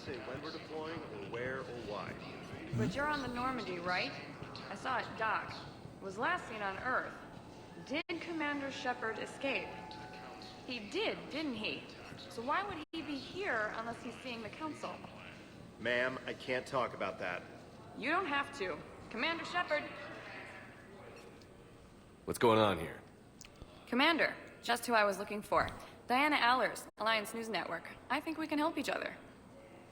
say when we're deploying, or where, or why. But you're on the Normandy, right? I saw it dock. It was last seen on Earth. Did Commander Shepard escape? He did, didn't he? So why would he be here unless he's seeing the Council? Ma'am, I can't talk about that. You don't have to. Commander Shepard. What's going on here? Commander, just who I was looking for. Diana Allers, Alliance News Network. I think we can help each other.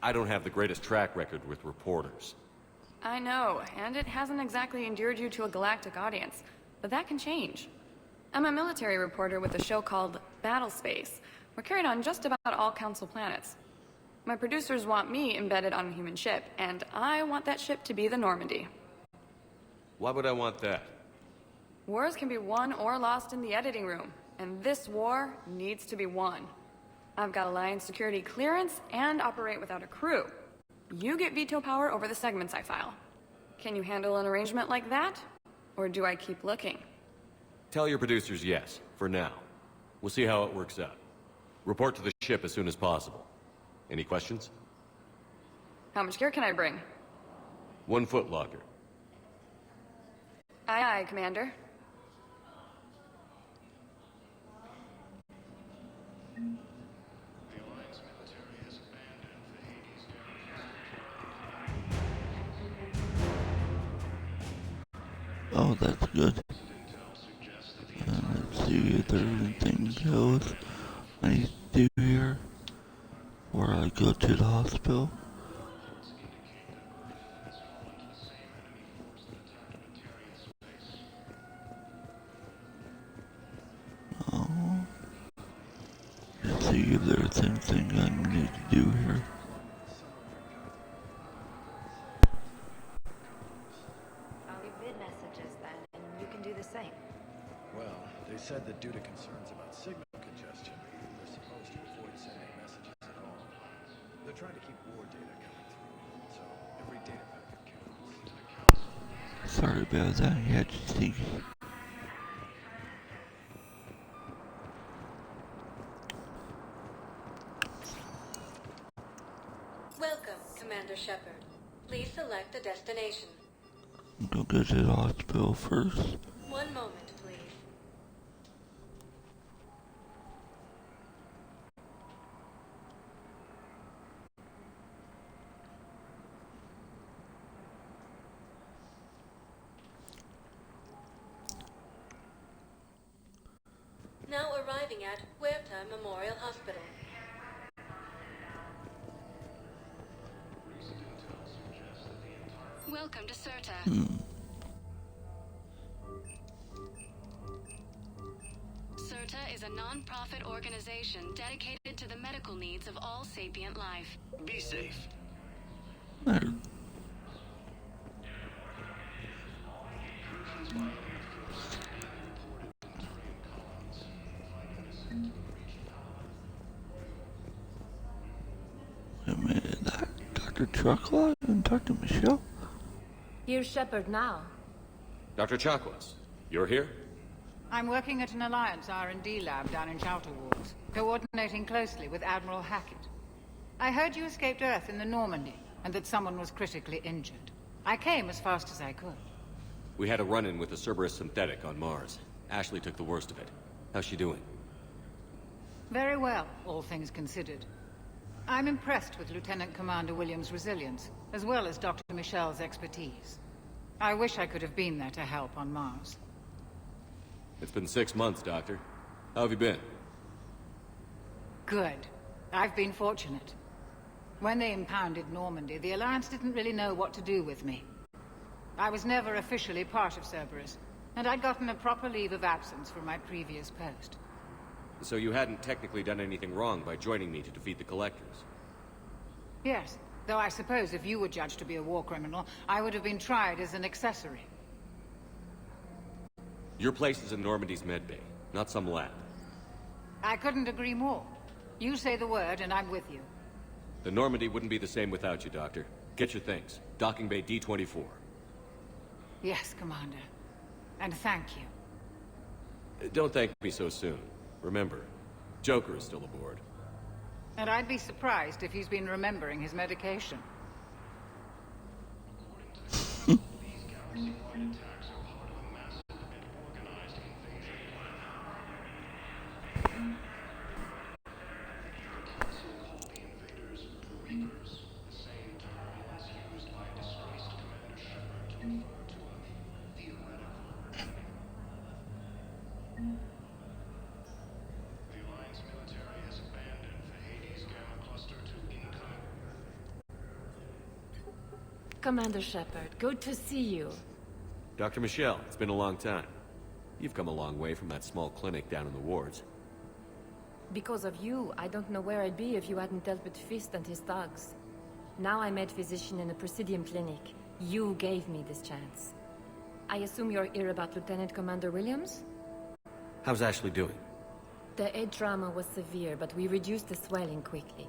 I don't have the greatest track record with reporters. I know, and it hasn't exactly endeared you to a galactic audience. But that can change. I'm a military reporter with a show called Battle Space. We're carried on just about all Council planets. My producers want me embedded on a human ship, and I want that ship to be the Normandy. Why would I want that? Wars can be won or lost in the editing room, and this war needs to be won. I've got Alliance security clearance and operate without a crew. You get veto power over the segments I file. Can you handle an arrangement like that? Or do I keep looking? Tell your producers yes, for now. We'll see how it works out. Report to the ship as soon as possible. Any questions? How much gear can I bring? 1 foot locker. Aye, aye, Commander. Oh, that's good. Let's see if there's anything else I need to do here before I go to the hospital. Oh, let's see if there's anything I need to do here. They said that due to concerns about signal congestion, they're supposed to avoid sending messages at all. They're trying to keep war data coming through, so every data packet counts. Sorry about that, I had to think. Welcome, Commander Shepard. Please select a destination. Go to the hospital first. 1 moment, please. Now arriving at Huerta Memorial Hospital. Welcome to CERTA. CERTA is a non-profit organization dedicated to the medical needs of all sapient life. Be safe. There. Wait a minute, that Dr. Chakwas and Dr. Michelle? Here's Shepard now. Dr. Chakwas, you're here? I'm working at an Alliance R&D lab down in Shelter Walls, coordinating closely with Admiral Hackett. I heard you escaped Earth in the Normandy, and that someone was critically injured. I came as fast as I could. We had a run-in with the Cerberus synthetic on Mars. Ashley took the worst of it. How's she doing? Very well, all things considered. I'm impressed with Lieutenant Commander Williams' resilience, as well as Dr. Michelle's expertise. I wish I could have been there to help on Mars. It's been 6 months, Doctor. How have you been? Good. I've been fortunate. When they impounded Normandy, the Alliance didn't really know what to do with me. I was never officially part of Cerberus, and I'd gotten a proper leave of absence from my previous post. So you hadn't technically done anything wrong by joining me to defeat the Collectors? Yes, though I suppose if you were judged to be a war criminal, I would have been tried as an accessory. Your place is in Normandy's medbay, not some lab. I couldn't agree more. You say the word, and I'm with you. The Normandy wouldn't be the same without you, Doctor. Get your things. Docking Bay D-24. Yes, Commander. And thank you. Don't thank me so soon. Remember, Joker is still aboard. And I'd be surprised if he's been remembering his medication. Commander Shepard, good to see you. Dr. Michelle, it's been a long time. You've come a long way from that small clinic down in the wards. Because of you, I don't know where I'd be if you hadn't dealt with Fist and his thugs. Now I'm head physician in a Presidium clinic. You gave me this chance. I assume you're here about Lieutenant Commander Williams? How's Ashley doing? The head trauma was severe, but we reduced the swelling quickly.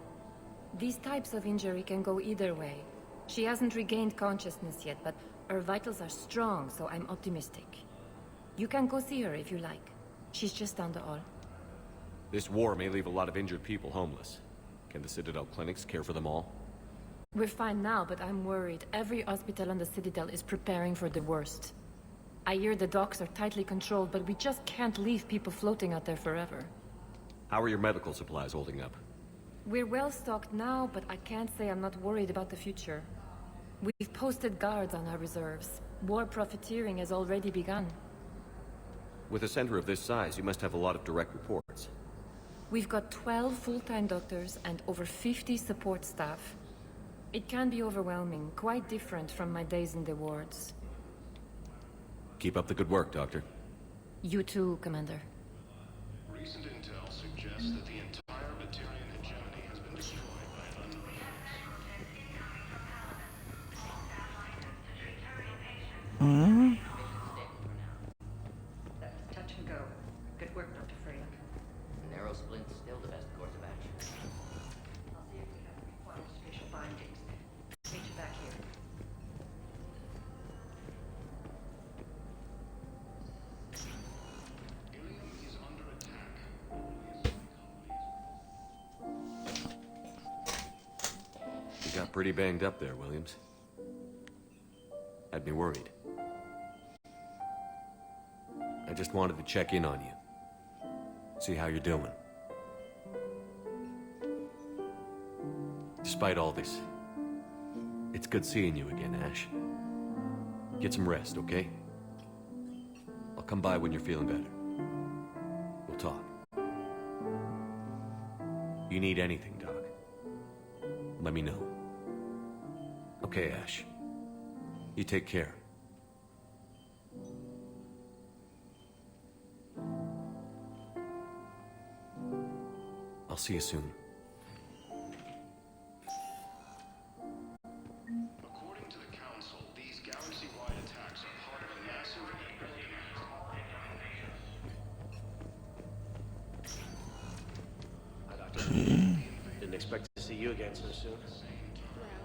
These types of injury can go either way. She hasn't regained consciousness yet, but her vitals are strong, so I'm optimistic. You can go see her if you like. She's just down the hall. This war may leave a lot of injured people homeless. Can the Citadel clinics care for them all? We're fine now, but I'm worried. Every hospital on the Citadel is preparing for the worst. I hear the docks are tightly controlled, but we just can't leave people floating out there forever. How are your medical supplies holding up? We're well stocked now, but I can't say I'm not worried about the future. We've posted guards on our reserves. War profiteering has already begun. With a center of this size, you must have a lot of direct reports. We've got 12 full-time doctors and over 50 support staff. It can be overwhelming, quite different from my days in the wards. Keep up the good work, Doctor. You too, Commander. Recent intel suggests that the entire Batarian hegemony has been destroyed by an unknown Huh? Touch and go. Good work, Dr. Freya. Narrow splint's still the best course of action. I'll see if we have the required spatial bindings. Meet you back here. You got pretty banged up there, Williams. Had me worried. I just wanted to check in on you. See how you're doing. Despite all this, it's good seeing you again, Ash. Get some rest, okay? I'll come by when you're feeling better. We'll talk. You need anything, Doc, let me know. Okay, Ash. You take care. I'll see you soon. According to the Council, these galaxy-wide attacks are part of a massive Hi, Doctor. Didn't expect to see you again so soon.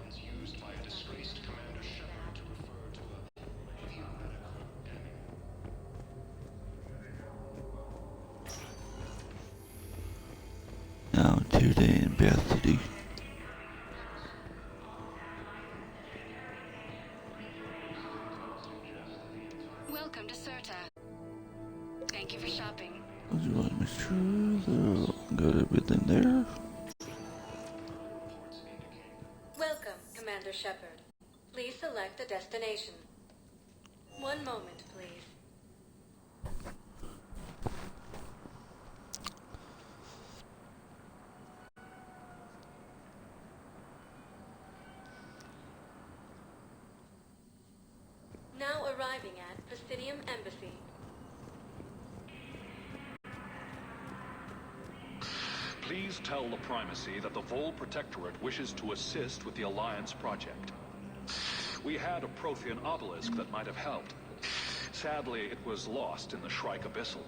once used by a disgraced Commander Shepard to refer to a theoretical enemy. Now today in Bath City. Welcome to Serta. Thank you for shopping. Would you like me to got everything there? Welcome, Commander Shepard. Please select a destination. One moment, please. Now arriving at Presidium Embassy. Please tell the Primacy that the Vol Protectorate wishes to assist with the Alliance project. We had a Prothean obelisk that might have helped. Sadly, it was lost in the Shrike Abyssal.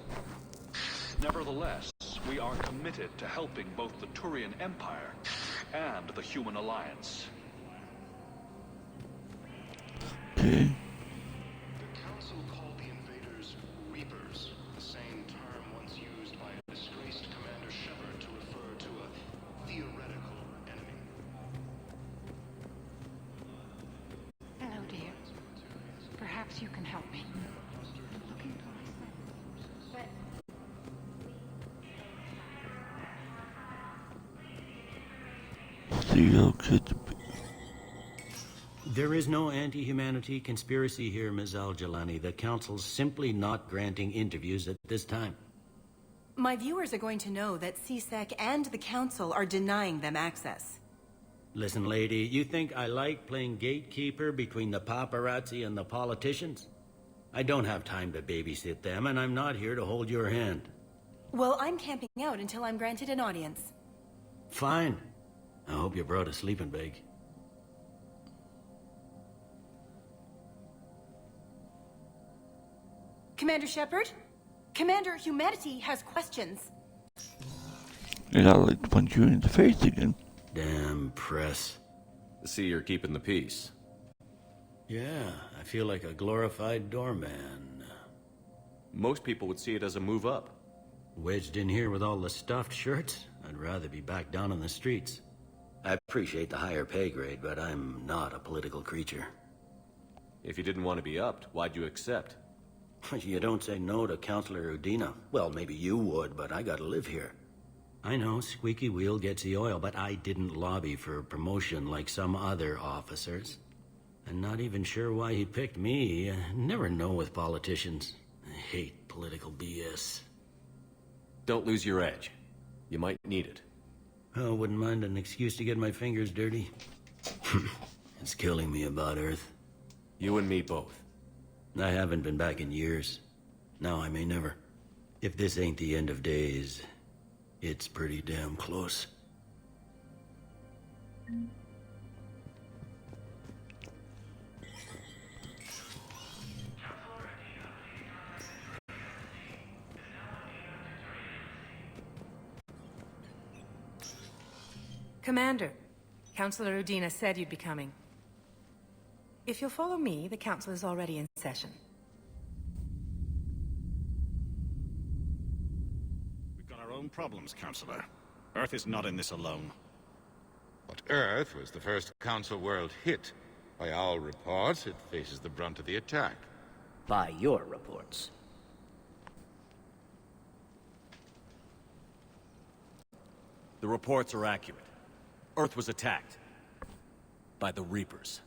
Nevertheless, we are committed to helping both the Turian Empire and the Human Alliance. Okay. The Council called the invaders Reapers, the same term once used by a disgraced Commander Shepard to refer to a theoretical Perhaps you can help me. Theo could be. There is no anti-humanity conspiracy here, Ms. Al-Jalani. The Council's simply not granting interviews at this time. My viewers are going to know that CSEC and the Council are denying them access. Listen, lady, you think I like playing gatekeeper between the paparazzi and the politicians? I don't have time to babysit them, and I'm not here to hold your hand. Well, I'm camping out until I'm granted an audience. Fine. I hope you brought a sleeping bag. Commander Shepard? Commander, humanity has questions. And I'd like to punch you in the face again. Damn press. I see you're keeping the peace. Yeah, I feel like a glorified doorman. Most people would see it as a move up. Wedged in here with all the stuffed shirts? I'd rather be back down on the streets. I appreciate the higher pay grade, but I'm not a political creature. If you didn't want to be upped, why'd you accept? You don't say no to Counselor Udina. Well, maybe you would, but I gotta live here. I know, squeaky wheel gets the oil, but I didn't lobby for promotion like some other officers. I'm not even sure why he picked me. I never know with politicians. I hate political BS. Don't lose your edge. You might need it. Oh, wouldn't mind an excuse to get my fingers dirty. It's killing me about Earth. You and me both. I haven't been back in years. Now I may never. If this ain't the end of days, it's pretty damn close. Commander, Councillor Udina said you'd be coming. If you'll follow me, the council is already in session. We've got our own problems, Councillor. Earth is not in this alone. But Earth was the first Council world hit. By all reports, it faces the brunt of the attack. By your reports. The reports are accurate. Earth was attacked. By the Reapers.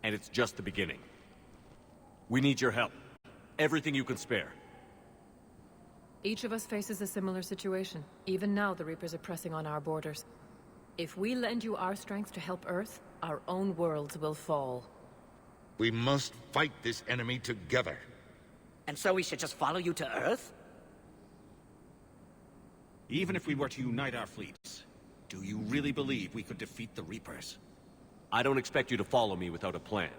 And it's just the beginning. We need your help. Everything you can spare. Each of us faces a similar situation. Even now, the Reapers are pressing on our borders. If we lend you our strength to help Earth, our own worlds will fall. We must fight this enemy together. And so we should just follow you to Earth? Even if we were to unite our fleets, do you really believe we could defeat the Reapers? I don't expect you to follow me without a plan.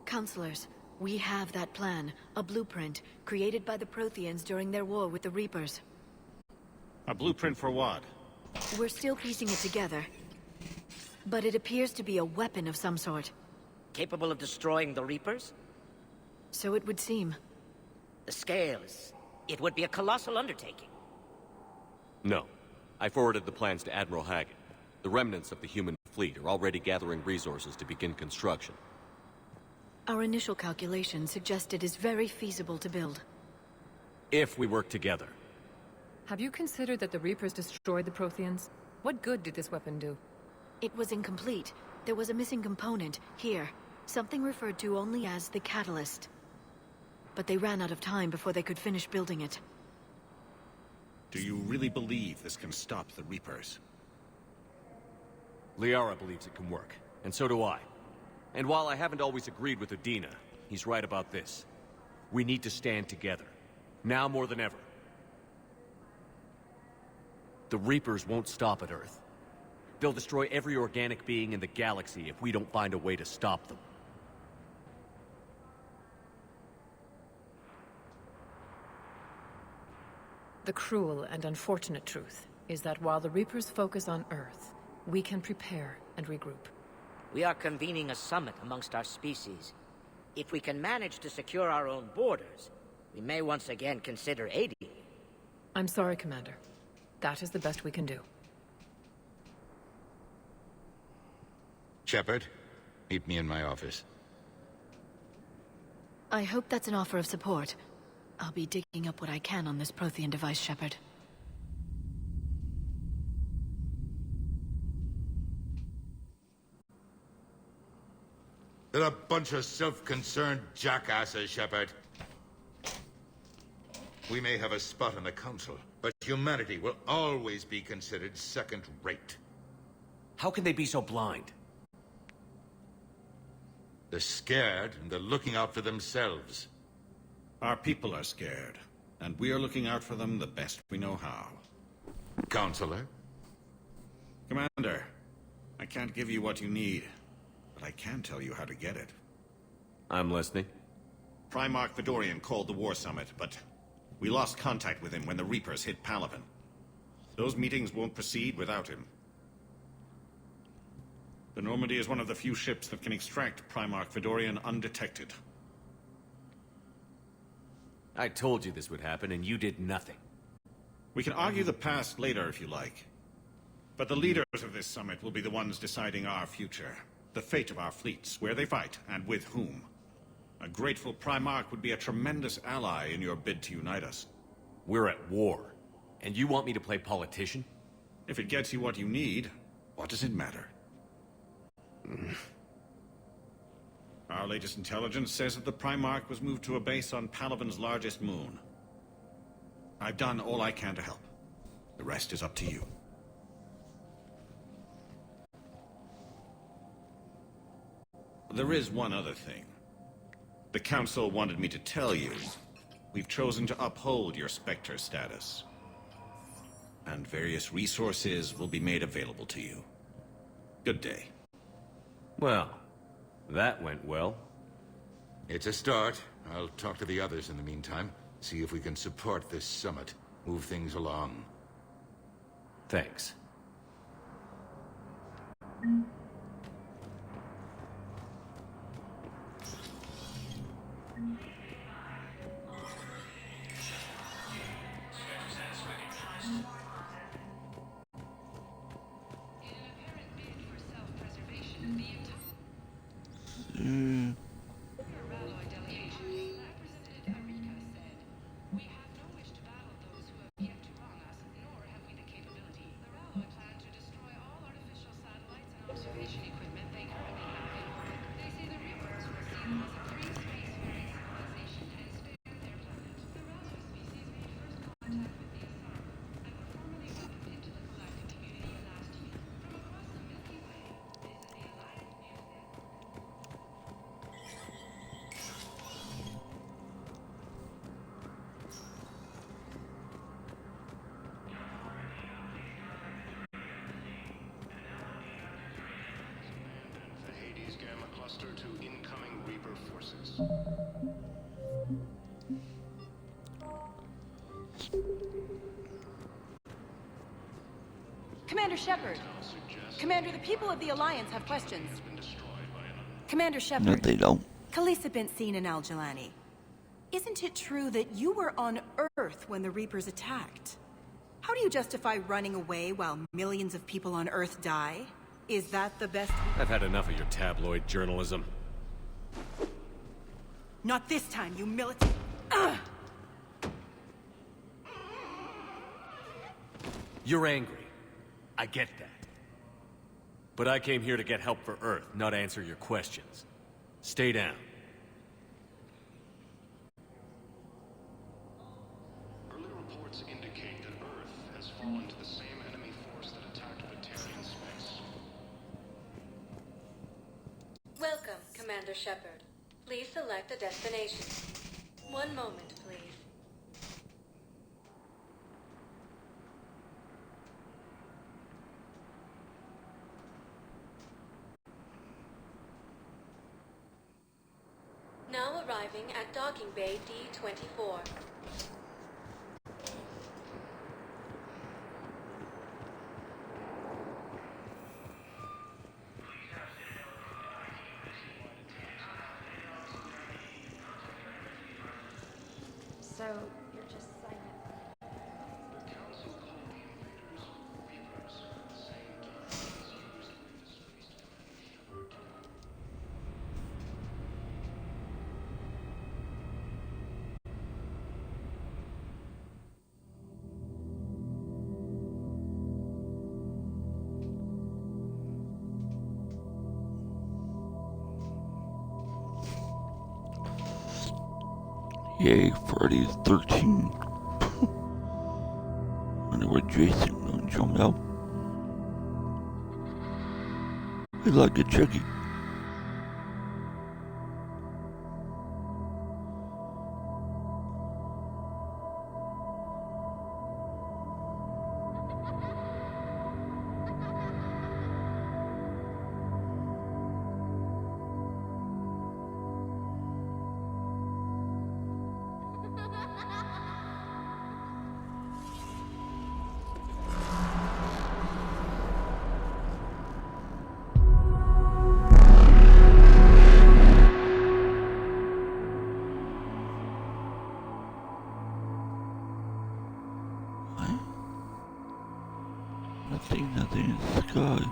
Counselors, we have that plan. A blueprint, created by the Protheans during their war with the Reapers. A blueprint for what? We're still piecing it together. But it appears to be a weapon of some sort. Capable of destroying the Reapers? So it would seem. The scale is... It would be a colossal undertaking. No. I forwarded the plans to Admiral Hackett. The remnants of the human fleet are already gathering resources to begin construction. Our initial calculations suggest it is very feasible to build. If we work together. Have you considered that the Reapers destroyed the Protheans? What good did this weapon do? It was incomplete. There was a missing component, here. Something referred to only as the Catalyst. But they ran out of time before they could finish building it. Do you really believe this can stop the Reapers? Liara believes it can work, and so do I. And while I haven't always agreed with Udina, he's right about this. We need to stand together. Now more than ever. The Reapers won't stop at Earth. They'll destroy every organic being in the galaxy if we don't find a way to stop them. The cruel and unfortunate truth is that while the Reapers focus on Earth, we can prepare and regroup. We are convening a summit amongst our species. If we can manage to secure our own borders, we may once again consider aiding you. I'm sorry, Commander. That is the best we can do. Shepard, meet me in my office. I hope that's an offer of support. I'll be digging up what I can on this Prothean device, Shepard. They're a bunch of self-concerned jackasses, Shepard. We may have a spot on the Council, but humanity will always be considered second-rate. How can they be so blind? They're scared, and they're looking out for themselves. Our people are scared, and we are looking out for them the best we know how. Counselor? Commander, I can't give you what you need, but I can tell you how to get it. I'm listening. Primarch Fedorian called the War Summit, but we lost contact with him when the Reapers hit Palaven. Those meetings won't proceed without him. The Normandy is one of the few ships that can extract Primarch Fedorian undetected. I told you this would happen, and you did nothing. We can argue the past later if you like. But the leaders of this summit will be the ones deciding our future. The fate of our fleets, where they fight, and with whom. A grateful Primarch would be a tremendous ally in your bid to unite us. We're at war, and you want me to play politician? If it gets you what you need, what does it matter? Our latest intelligence says that the Primarch was moved to a base on Palaven's largest moon. I've done all I can to help. The rest is up to you. There is one other thing. The Council wanted me to tell you. We've chosen to uphold your Spectre status. And various resources will be made available to you. Good day. Well, that went well. It's a start. I'll talk to the others in the meantime. See if we can support this summit. Move things along. Thanks. To incoming Reaper forces. Commander Shepard. Commander, the people of the Alliance have questions. Commander Shepard. No, they don't. Khalisah bint Sin and Al-Jalani. Isn't it true that you were on Earth when the Reapers attacked? How do you justify running away while millions of people on Earth die? Is that the best... I've had enough of your tabloid journalism. Not this time, you militant... You're angry. I get that. But I came here to get help for Earth, not answer your questions. Stay down. Early reports indicate that Earth has fallen to the same enemy force that attacked Batarian space. Welcome, Commander Shepard. Please select a destination. One moment, please. Now arriving at Docking Bay D-24. So, you're just silent. The Council called the invaders Reapers, saying Dark has used the industries to diminish Yay, Friday 13. Wonder where Jason gonna jump out. I like it tricky. Nothing in the sky.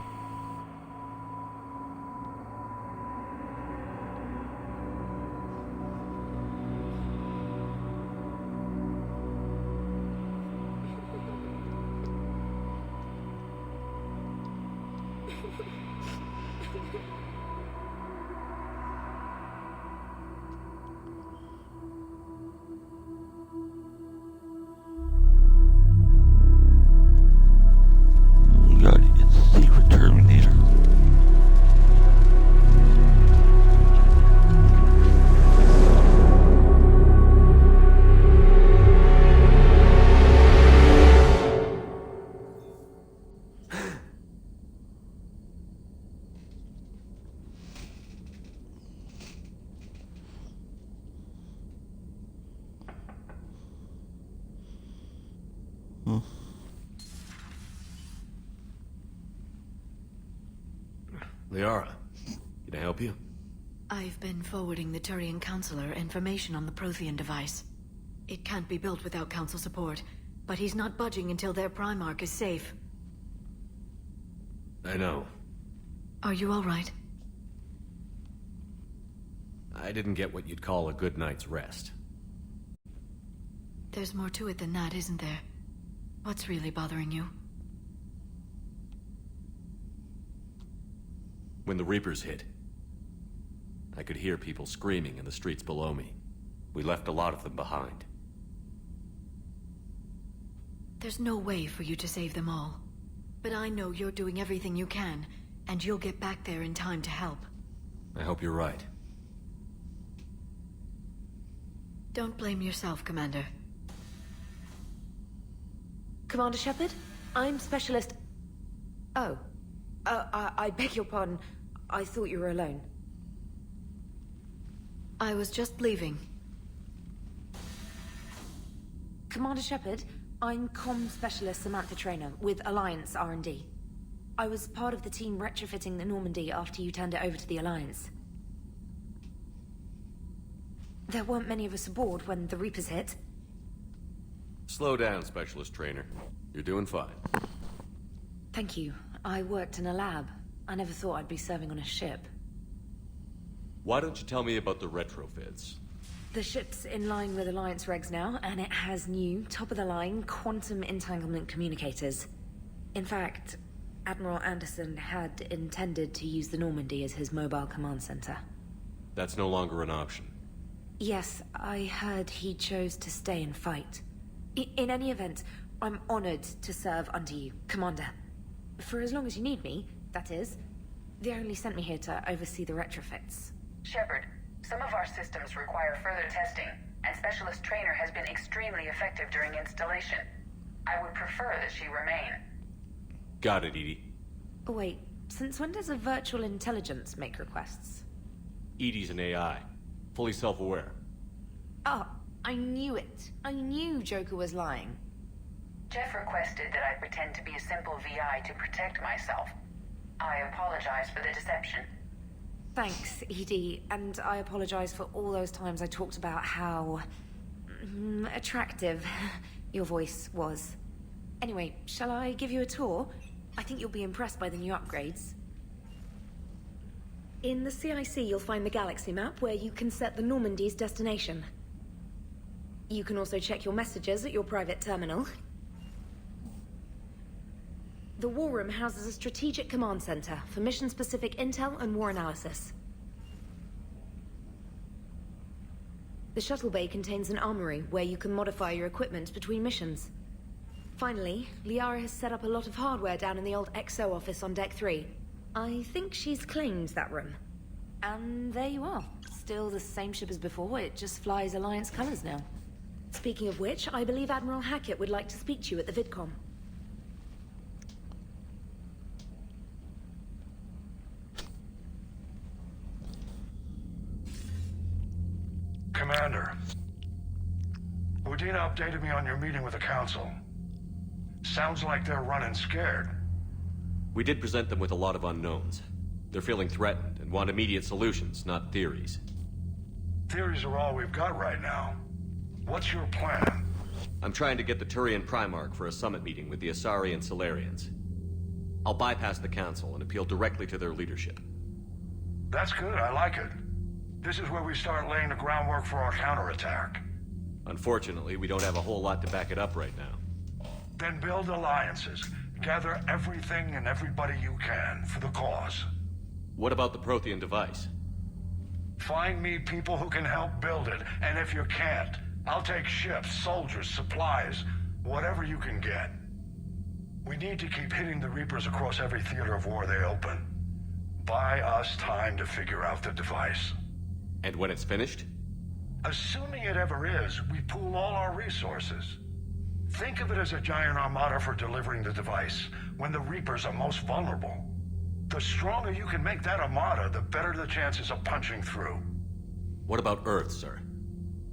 Liara, can I help you? I've been forwarding the Turian Counselor information on the Prothean device. It can't be built without Council support, but he's not budging until their Primarch is safe. I know. Are you all right? I didn't get what you'd call a good night's rest. There's more to it than that, isn't there? What's really bothering you? When the Reapers hit, I could hear people screaming in the streets below me. We left a lot of them behind. There's no way for you to save them all. But I know you're doing everything you can, and you'll get back there in time to help. I hope you're right. Don't blame yourself, Commander. Commander Shepard? I'm Specialist... Oh. I beg your pardon. I thought you were alone. I was just leaving. Commander Shepard, I'm Comm Specialist Samantha Traynor with Alliance R&D. I was part of the team retrofitting the Normandy after you turned it over to the Alliance. There weren't many of us aboard when the Reapers hit. Slow down, Specialist Traynor. You're doing fine. Thank you. I worked in a lab. I never thought I'd be serving on a ship. Why don't you tell me about the retrofits? The ship's in line with Alliance regs now, and it has new, top-of-the-line, quantum entanglement communicators. In fact, Admiral Anderson had intended to use the Normandy as his mobile command center. That's no longer an option. Yes, I heard he chose to stay and fight. In any event, I'm honored to serve under you, Commander. For as long as you need me, that is. They only sent me here to oversee the retrofits. Shepard, some of our systems require further testing, and Specialist Traynor has been extremely effective during installation. I would prefer that she remain. Got it, EDI. Oh, wait, since when does a virtual intelligence make requests? EDI's an AI. Fully self-aware. Oh, I knew it. I knew Joker was lying. Jeff requested that I pretend to be a simple VI to protect myself. I apologize for the deception. Thanks, EDI, and I apologize for all those times I talked about how... attractive your voice was. Anyway, shall I give you a tour? I think you'll be impressed by the new upgrades. In the CIC, you'll find the galaxy map where you can set the Normandy's destination. You can also check your messages at your private terminal. The War Room houses a strategic command center for mission-specific intel and war analysis. The shuttle bay contains an armory where you can modify your equipment between missions. Finally, Liara has set up a lot of hardware down in the old XO office on Deck 3. I think she's claimed that room. And there you are. Still the same ship as before, it just flies Alliance colors now. Speaking of which, I believe Admiral Hackett would like to speak to you at the VidCom. Commander, Udina updated me on your meeting with the Council. Sounds like they're running scared. We did present them with a lot of unknowns. They're feeling threatened and want immediate solutions, not theories. Theories are all we've got right now. What's your plan? I'm trying to get the Turian Primarch for a summit meeting with the Asari and Solarians. I'll bypass the Council and appeal directly to their leadership. That's good, I like it. This is where we start laying the groundwork for our counterattack. Unfortunately, we don't have a whole lot to back it up right now. Then build alliances. Gather everything and everybody you can for the cause. What about the Prothean device? Find me people who can help build it, and if you can't, I'll take ships, soldiers, supplies, whatever you can get. We need to keep hitting the Reapers across every theater of war they open. Buy us time to figure out the device. And when it's finished? Assuming it ever is, we pool all our resources. Think of it as a giant armada for delivering the device, when the Reapers are most vulnerable. The stronger you can make that armada, the better the chances of punching through. What about Earth, sir?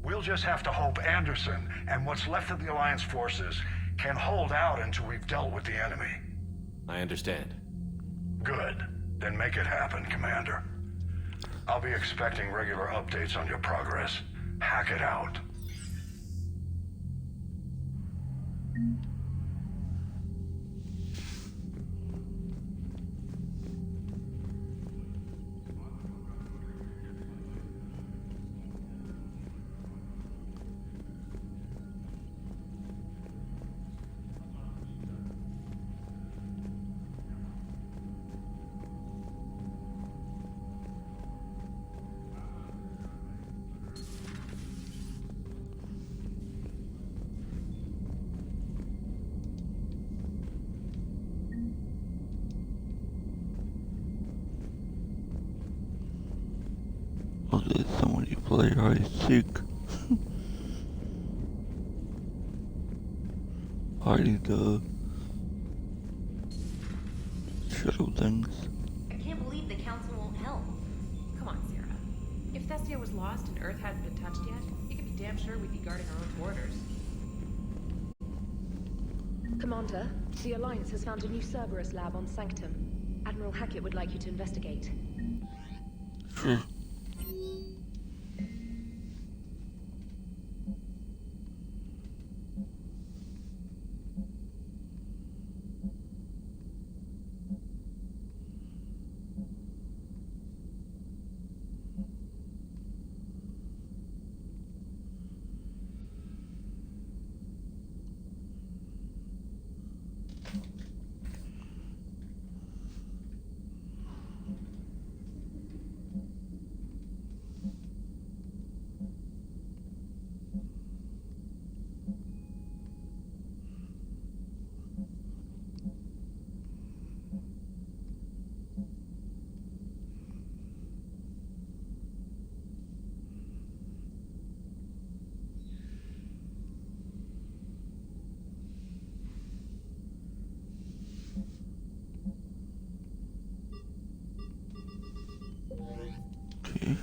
We'll just have to hope Anderson, and what's left of the Alliance forces, can hold out until we've dealt with the enemy. I understand. Good. Then make it happen, Commander. I'll be expecting regular updates on your progress. Hack it out. Oh, there's somebody play I think. Hiding the shuttle things. I can't believe the Council won't help. Come on, Sarah. If Thestia was lost and Earth hadn't been touched yet, you can be damn sure we'd be guarding our own borders. Commander, the Alliance has found a new Cerberus lab on Sanctum. Admiral Hackett would like you to investigate. Sure. Okay.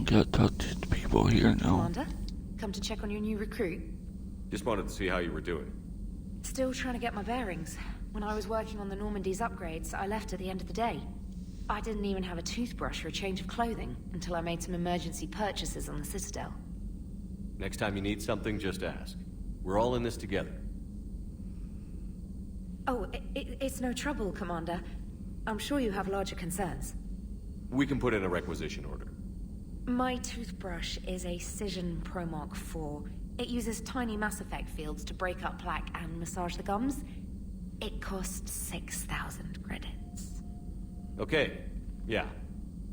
Gotta talk to the people here now. Commander, come to check on your new recruit. Just wanted to see how you were doing. Still trying to get my bearings. When I was working on the Normandy's upgrades, I left at the end of the day. I didn't even have a toothbrush or a change of clothing until I made some emergency purchases on the Citadel. Next time you need something, just ask. We're all in this together. Oh, it's no trouble, Commander. I'm sure you have larger concerns. We can put in a requisition order. My toothbrush is a Cision Pro Mark IV. It uses tiny Mass Effect fields to break up plaque and massage the gums. It costs 6,000 credits. Okay, yeah.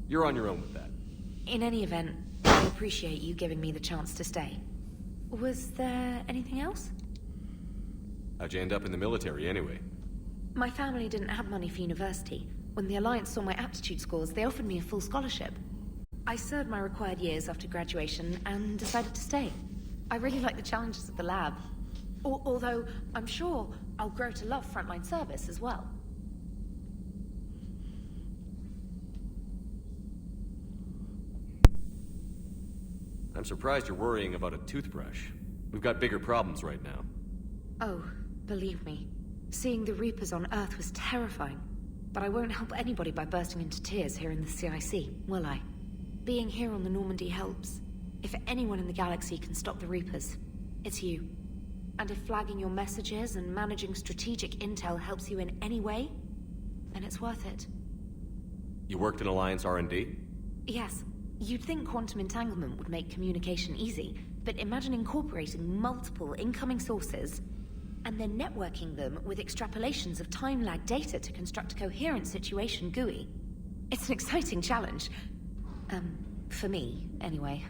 You're on your own with that. In any event, I appreciate you giving me the chance to stay. Was there anything else? How'd you end up in the military, anyway? My family didn't have money for university. When the Alliance saw my aptitude scores, they offered me a full scholarship. I served my required years after graduation and decided to stay. I really like the challenges of the lab. Although, I'm sure I'll grow to love frontline service as well. I'm surprised you're worrying about a toothbrush. We've got bigger problems right now. Oh, believe me. Seeing the Reapers on Earth was terrifying. But I won't help anybody by bursting into tears here in the CIC, will I? Being here on the Normandy helps. If anyone in the galaxy can stop the Reapers, it's you. And if flagging your messages and managing strategic intel helps you in any way, then it's worth it. You worked in Alliance R&D? Yes. You'd think quantum entanglement would make communication easy, but imagine incorporating multiple incoming sources and then networking them with extrapolations of time-lag data to construct a coherent situation GUI. It's an exciting challenge. For me, anyway.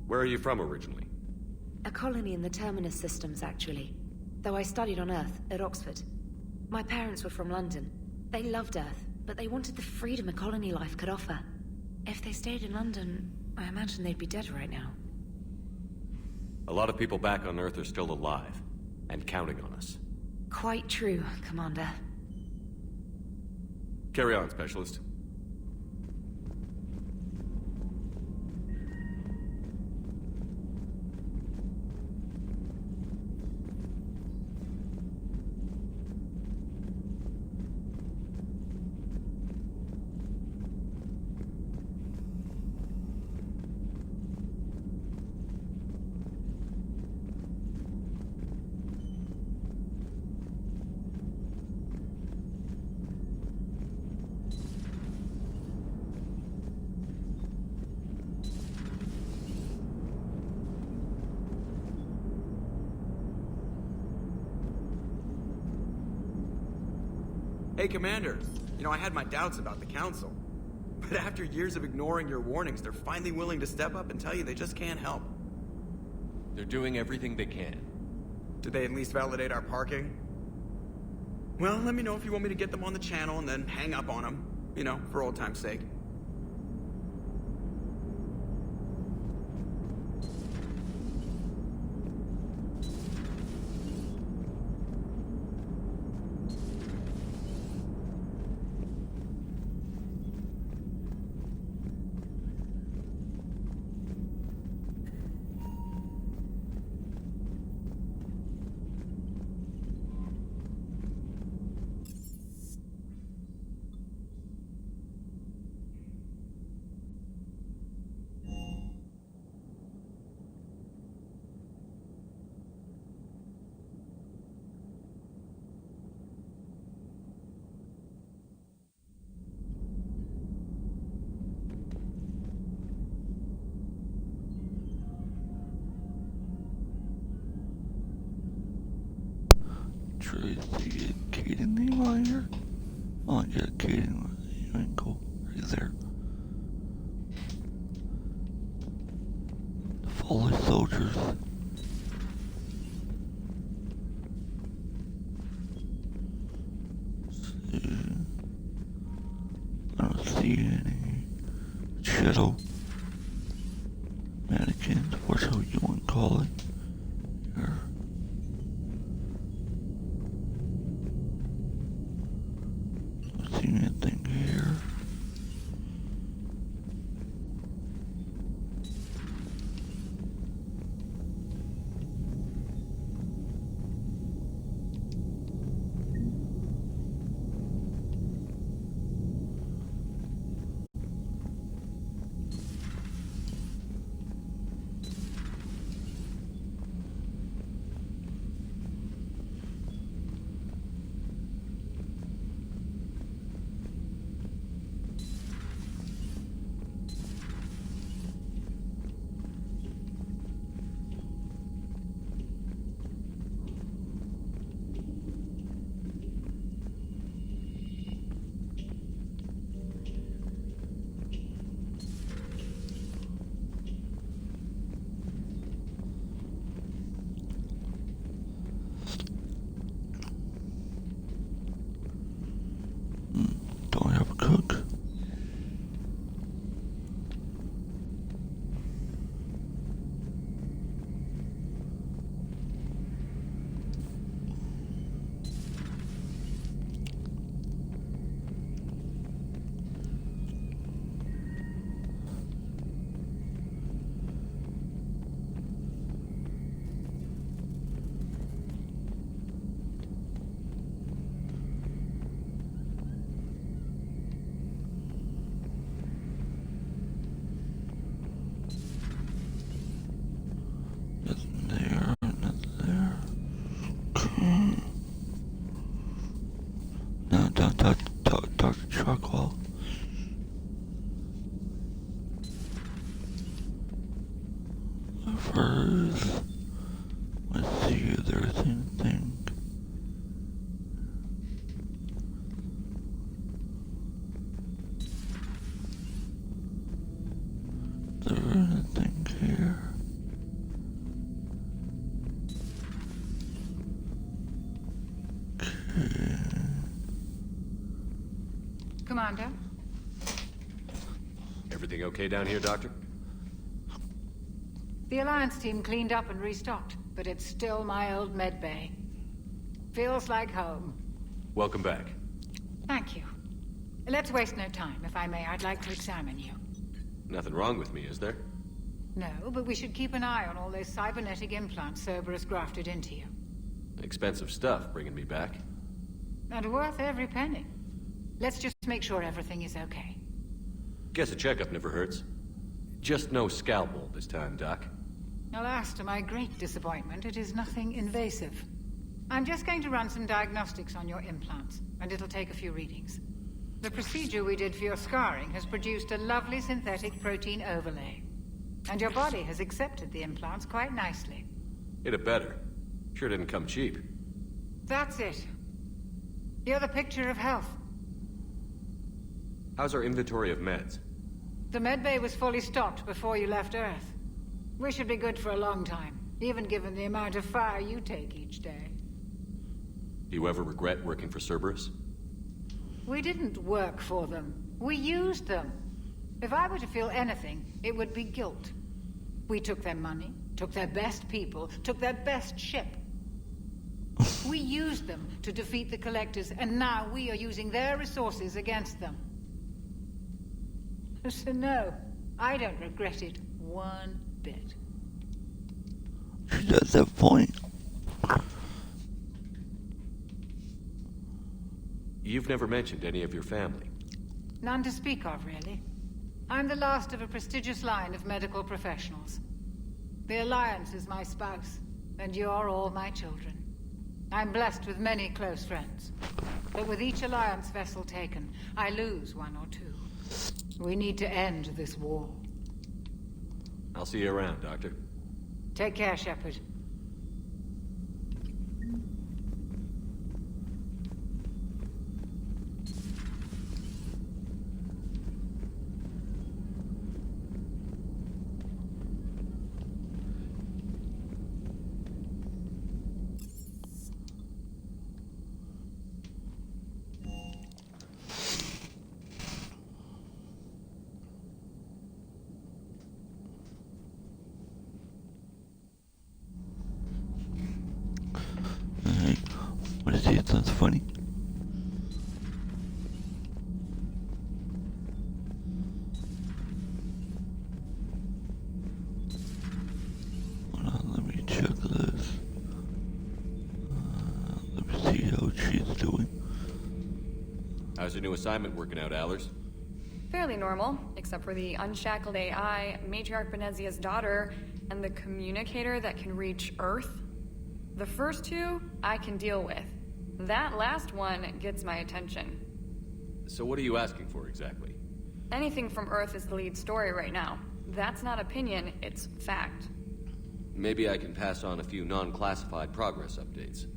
Where are you from originally? A colony in the Terminus systems, actually. Though I studied on Earth, at Oxford. My parents were from London. They loved Earth, but they wanted the freedom a colony life could offer. If they stayed in London, I imagine they'd be dead right now. A lot of people back on Earth are still alive, and counting on us. Quite true, Commander. Carry on, Specialist. Hey, Commander. You know, I had my doubts about the Council. But after years of ignoring your warnings, they're finally willing to step up and tell you they just can't help. They're doing everything they can. Did they at least validate our parking? Well, let me know if you want me to get them on the channel and then hang up on them. You know, for old time's sake. Tracy and Caden name on here? Oh, yeah, Caden. Cool. Right there. The fallen soldiers. I don't see any shadow mannequins, whatever you want to call it. Here. Don't see anything here. first. Let's see if there's anything. There's anything here. Okay. Commander? Everything okay down here, Doctor? The Alliance team cleaned up and restocked, but it's still my old med bay. Feels like home. Welcome back. Thank you. Let's waste no time. If I may, I'd like to examine you. Nothing wrong with me, is there? No, but we should keep an eye on all those cybernetic implants Cerberus grafted into you. Expensive stuff bringing me back. And worth every penny. Let's just make sure everything is okay. Guess a checkup never hurts. Just no scalpel this time, Doc. Alas, to my great disappointment, it is nothing invasive. I'm just going to run some diagnostics on your implants, and it'll take a few readings. The procedure we did for your scarring has produced a lovely synthetic protein overlay. And your body has accepted the implants quite nicely. It had better. Sure didn't come cheap. That's it. You're the picture of health. How's our inventory of meds? The medbay was fully stocked before you left Earth. We should be good for a long time, even given the amount of fire you take each day. Do you ever regret working for Cerberus? We didn't work for them. We used them. If I were to feel anything, it would be guilt. We took their money, took their best people, took their best ship. We used them to defeat the Collectors, and now we are using their resources against them. So no, I don't regret it one bit. She's at that point. You've never mentioned any of your family. None to speak of, really. I'm the last of a prestigious line of medical professionals. The Alliance is my spouse, and you're all my children. I'm blessed with many close friends. But with each Alliance vessel taken, I lose one or two. We need to end this war. I'll see you around, Doctor. Take care, Shepard. What is it? That's funny. Hold on, let me check this. Let me see how she's doing. How's your new assignment working out, Allers? Fairly normal, except for the unshackled AI, Matriarch Benezia's daughter, and the communicator that can reach Earth. The first two, I can deal with. That last one gets my attention. So what are you asking for exactly? Anything from Earth is the lead story right now. That's not opinion, it's fact. Maybe I can pass on a few non-classified progress updates.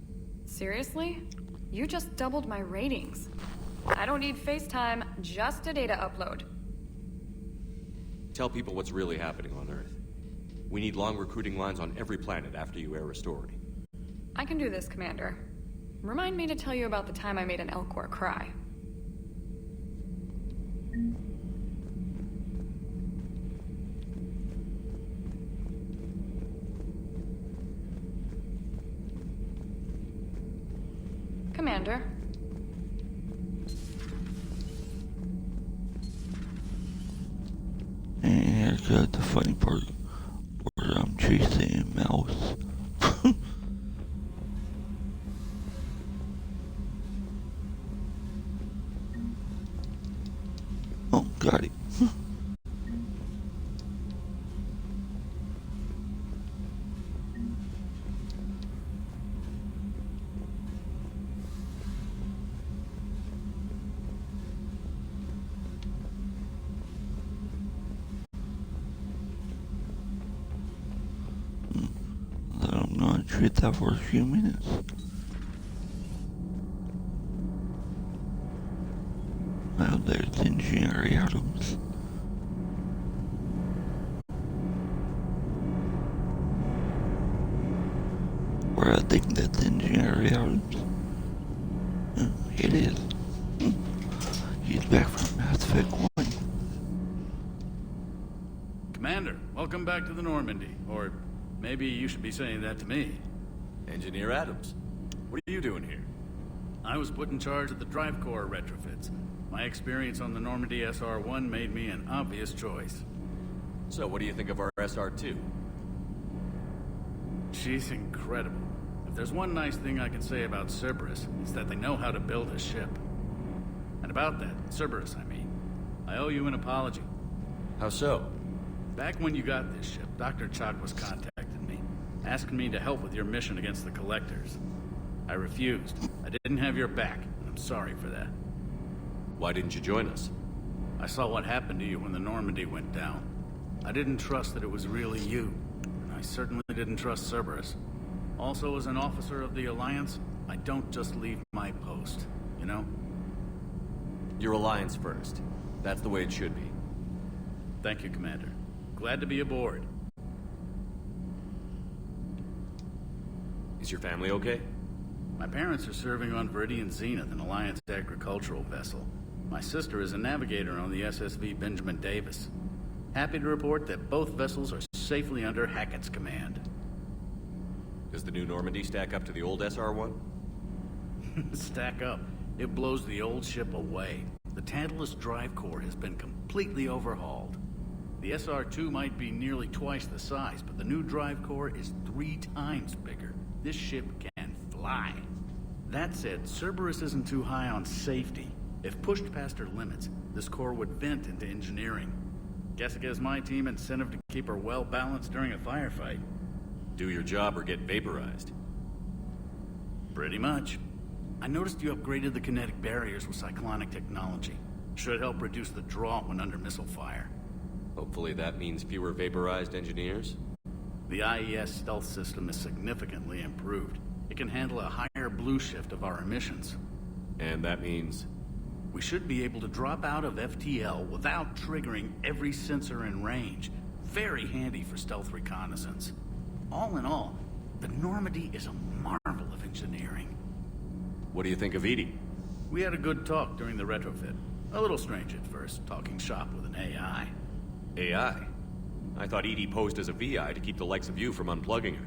Seriously? You just doubled my ratings. I don't need FaceTime, just a data upload. Tell people what's really happening on Earth. We need long recruiting lines on every planet after you air a story. I can do this, Commander. Remind me to tell you about the time I made an Elcor cry. Commander. And here's got the funny part where I'm chasing a mouse. Oh, got it. concentrate that for a few minutes. Now there's Engineer Adams. Or I think that's Engineer Adams. It is. He's back from Mass Effect 1. Commander, welcome back to the Normandy. Or maybe you should be saying that to me. Engineer Adams, what are you doing here? I was put in charge of the drive core retrofits. My experience on the Normandy SR-1 made me an obvious choice. So what do you think of our SR-2? She's incredible. If there's one nice thing I can say about Cerberus, it's that they know how to build a ship. And about that, Cerberus, I mean, I owe you an apology. How so? Back when you got this ship, Dr. Chakwas contacted me, asking me to help with your mission against the Collectors. I refused. I didn't have your back, and I'm sorry for that. Why didn't you join us? I saw what happened to you when the Normandy went down. I didn't trust that it was really you, and I certainly didn't trust Cerberus. Also, as an officer of the Alliance, I don't just leave my post, you know? Your Alliance first. That's the way it should be. Thank you, Commander. Glad to be aboard. Is your family okay? My parents are serving on Viridian Zenith, an Alliance agricultural vessel. My sister is a navigator on the SSV Benjamin Davis. Happy to report that both vessels are safely under Hackett's command. Does the new Normandy stack up to the old SR-1? Stack up. It blows the old ship away. The Tantalus drive core has been completely overhauled. The SR-2 might be nearly twice the size, but the new drive core is 3 times bigger. This ship can fly. That said, Cerberus isn't too high on safety. If pushed past her limits, this core would vent into engineering. Guess it gives my team incentive to keep her well balanced during a firefight. Do your job or get vaporized. Pretty much. I noticed you upgraded the kinetic barriers with cyclonic technology. Should help reduce the draw when under missile fire. Hopefully that means fewer vaporized engineers? The IES stealth system is significantly improved. It can handle a higher blue shift of our emissions. And that means? We should be able to drop out of FTL without triggering every sensor in range. Very handy for stealth reconnaissance. All in all, the Normandy is a marvel of engineering. What do you think of EDI? We had a good talk during the retrofit. A little strange at first, talking shop with an AI. AI? I thought EDI posed as a VI to keep the likes of you from unplugging her.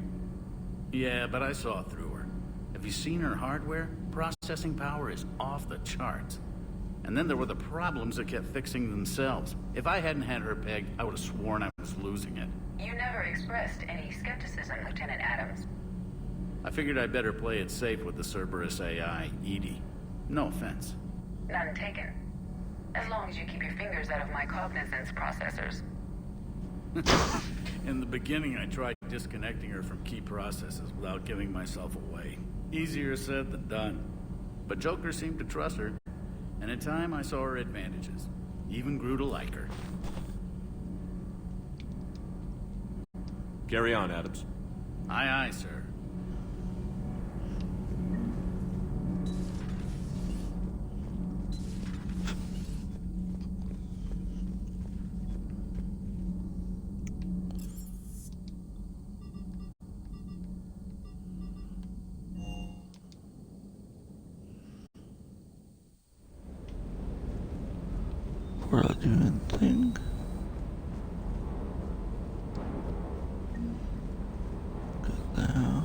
Yeah, but I saw through her. Have you seen her hardware? Processing power is off the charts. And then there were the problems that kept fixing themselves. If I hadn't had her pegged, I would have sworn I was losing it. You never expressed any skepticism, Lieutenant Adams. I figured I'd better play it safe with the Cerberus AI, EDI. No offense. None taken. As long as you keep your fingers out of my cognizance processors. In the beginning, I tried disconnecting her from key processes without giving myself away. Easier said than done. But Joker seemed to trust her, and in time I saw her advantages. Even grew to like her. Carry on, Adams. Aye, aye, sir. What I do and think. Good now.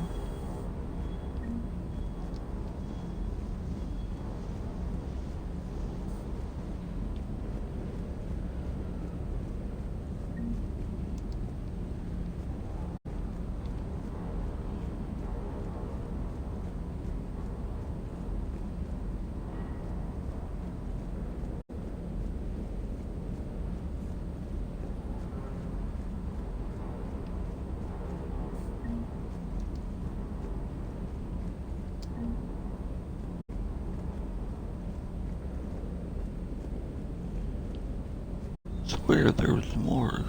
Swear there was more.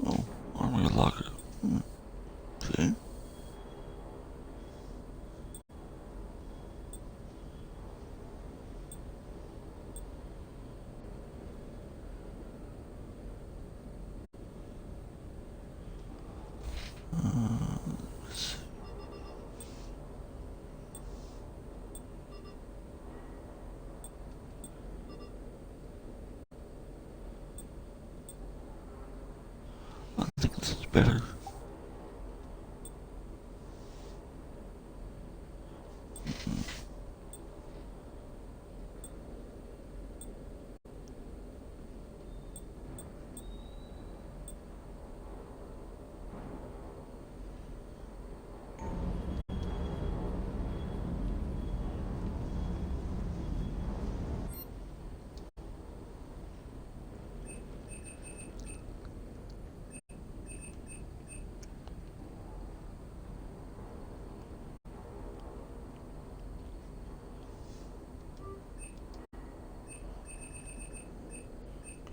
Oh, armory locker. Okay.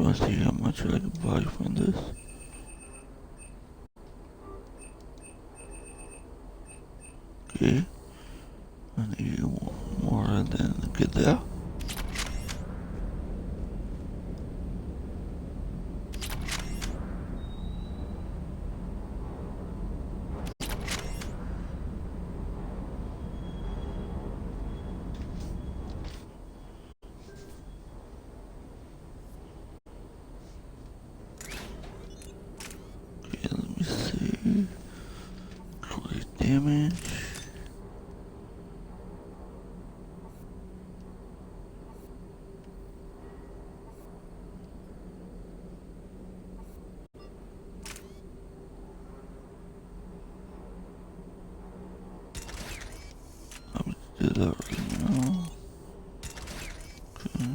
want to see how much I can buy from this. Okay. I need more than get there. Okay, let me see. Great damage. Do that right now. Okay.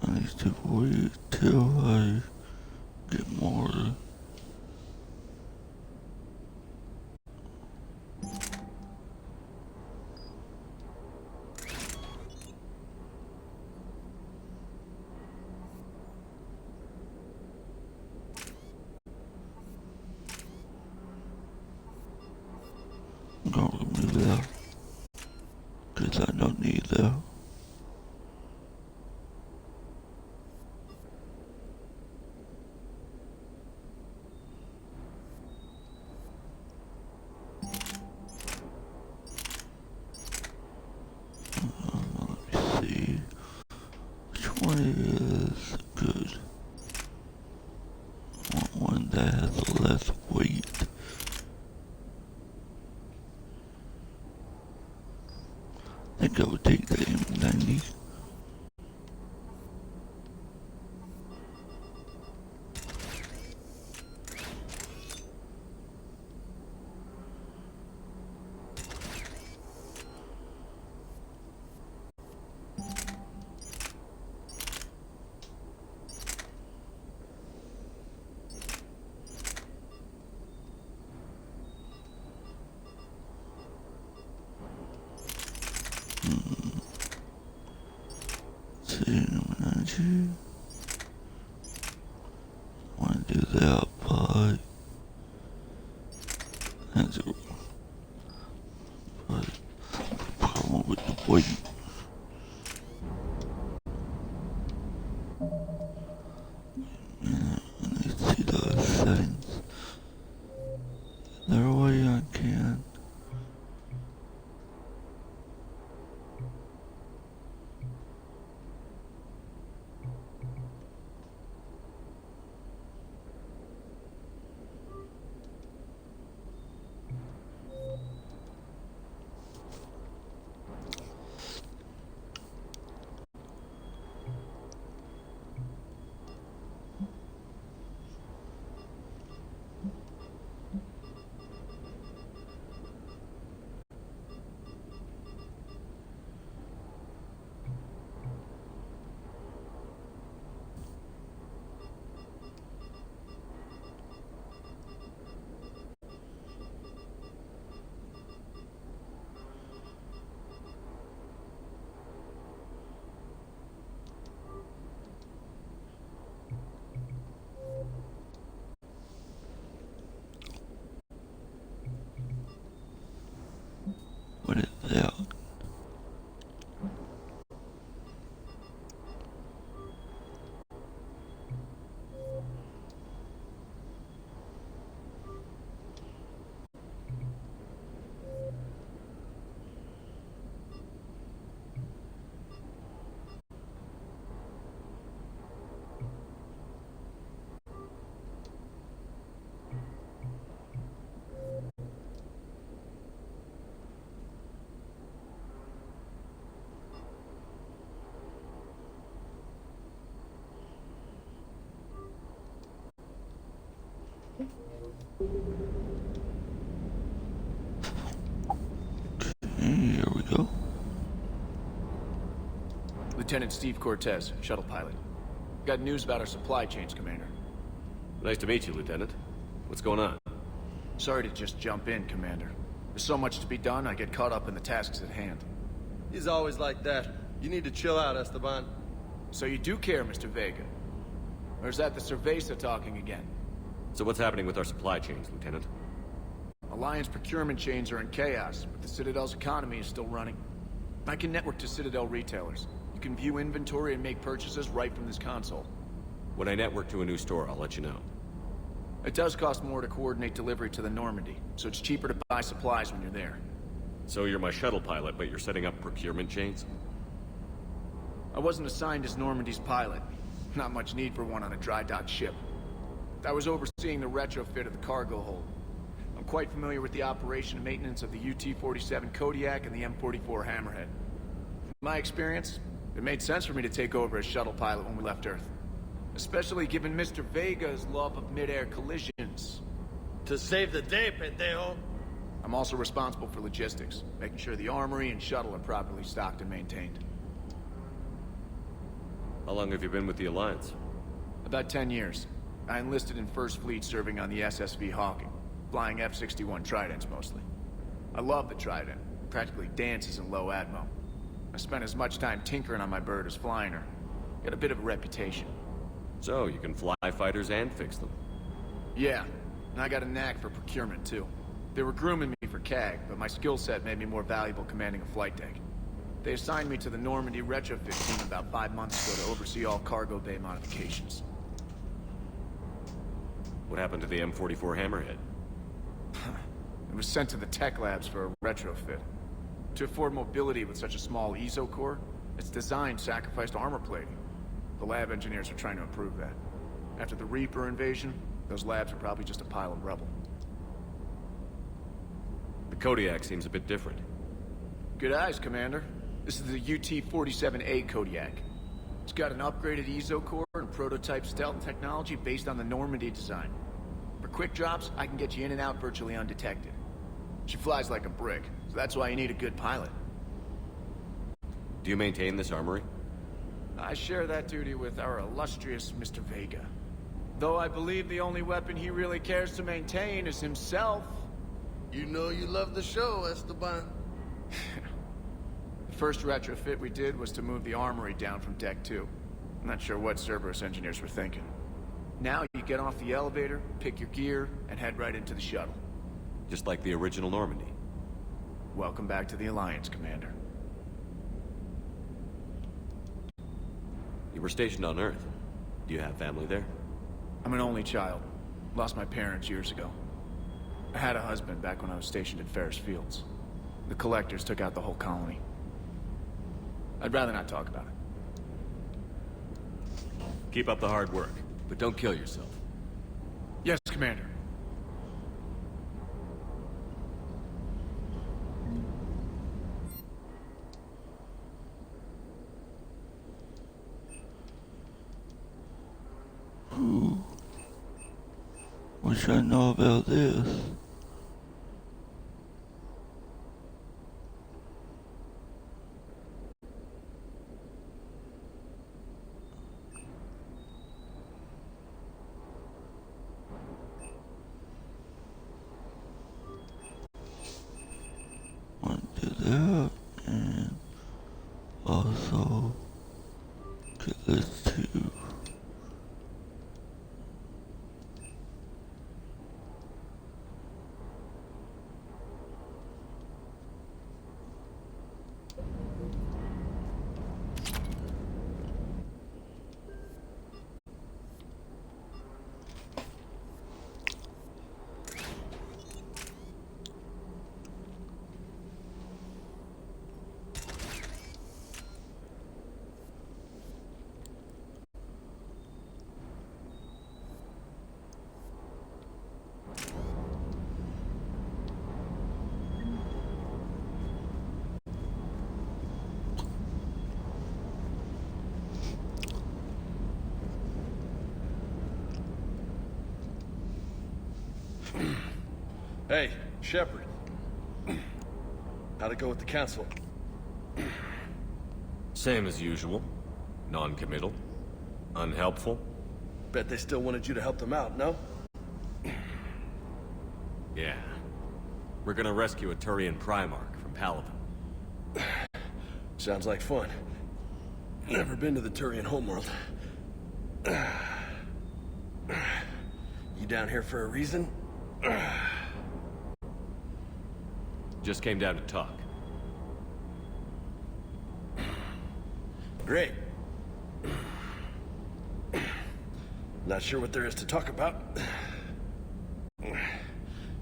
I need to wait till I get more. I'm gonna remove that because I don't need that. Let me see which one is good. I want one that has less weight. I think I would take the M90. M90. Want to do that, but that's a problem with the weight. Yeah, I need to see the settings. Is there a way I can? What is that? Here we go. Lieutenant Steve Cortez, shuttle pilot. Got news about our supply chains, Commander. Nice to meet you, Lieutenant. What's going on? Sorry to just jump in, Commander. There's so much to be done, I get caught up in the tasks at hand. He's always like that. You need to chill out, Esteban. So you do care, Mr. Vega? Or is that the Cerveza talking again? So what's happening with our supply chains, Lieutenant? Alliance procurement chains are in chaos, but the Citadel's economy is still running. I can network to Citadel retailers. You can view inventory and make purchases right from this console. When I network to a new store, I'll let you know. It does cost more to coordinate delivery to the Normandy, so it's cheaper to buy supplies when you're there. So you're my shuttle pilot, but you're setting up procurement chains? I wasn't assigned as Normandy's pilot. Not much need for one on a dry dock ship. I was overseeing the retrofit of the cargo hold. I'm quite familiar with the operation and maintenance of the UT-47 Kodiak and the M44 Hammerhead. In my experience, it made sense for me to take over as shuttle pilot when we left Earth. Especially given Mr. Vega's love of mid-air collisions. To save the day, pendejo. I'm also responsible for logistics, making sure the armory and shuttle are properly stocked and maintained. How long have you been with the Alliance? About 10 years. I enlisted in First Fleet serving on the SSV Hawking, flying F-61 Tridents mostly. I love the Trident, practically dances in low atmo. I spent as much time tinkering on my bird as flying her. Got a bit of a reputation. So, you can fly fighters and fix them? Yeah, and I got a knack for procurement too. They were grooming me for CAG, but my skill set made me more valuable commanding a flight deck. They assigned me to the Normandy retrofit team about 5 months ago to oversee all cargo bay modifications. What happened to the M44 Hammerhead? It was sent to the tech labs for a retrofit. To afford mobility with such a small ESO core, its design sacrificed armor plating. The lab engineers are trying to improve that. After the Reaper invasion, those labs are probably just a pile of rubble. The Kodiak seems a bit different. Good eyes, Commander. This is the UT-47A Kodiak. It's got an upgraded ESO core and prototype stealth technology based on the Normandy design. For quick drops, I can get you in and out virtually undetected. She flies like a brick, so that's why you need a good pilot. Do you maintain this armory? I share that duty with our illustrious Mr. Vega. Though I believe the only weapon he really cares to maintain is himself. You know you love the show, Esteban. The first retrofit we did was to move the armory down from Deck 2. I'm not sure what Cerberus engineers were thinking. Now you get off the elevator, pick your gear, and head right into the shuttle. Just like the original Normandy. Welcome back to the Alliance, Commander. You were stationed on Earth. Do you have family there? I'm an only child. Lost my parents years ago. I had a husband back when I was stationed at Ferris Fields. The Collectors took out the whole colony. I'd rather not talk about it. Keep up the hard work, but don't kill yourself. Yes, Commander. Wish I know about this. Want to do that, and also get this too. Hey, Shepard. How'd it go with the council? Same as usual. Non-committal. Unhelpful? Bet they still wanted you to help them out, no? Yeah. We're gonna rescue a Turian Primarch from Palaven. Sounds like fun. Never been to the Turian homeworld. You down here for a reason? Just came down to talk. Great. Not sure what there is to talk about.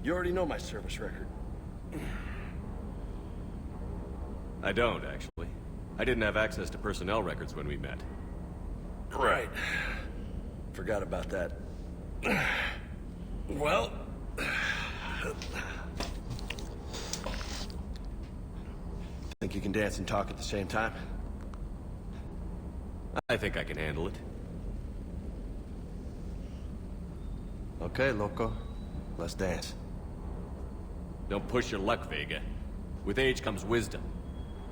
You already know my service record. I don't, actually. I didn't have access to personnel records when we met. Right. Forgot about that. Well... Think you can dance and talk at the same time? I think I can handle it. Okay, loco. Let's dance. Don't push your luck, Vega. With age comes wisdom.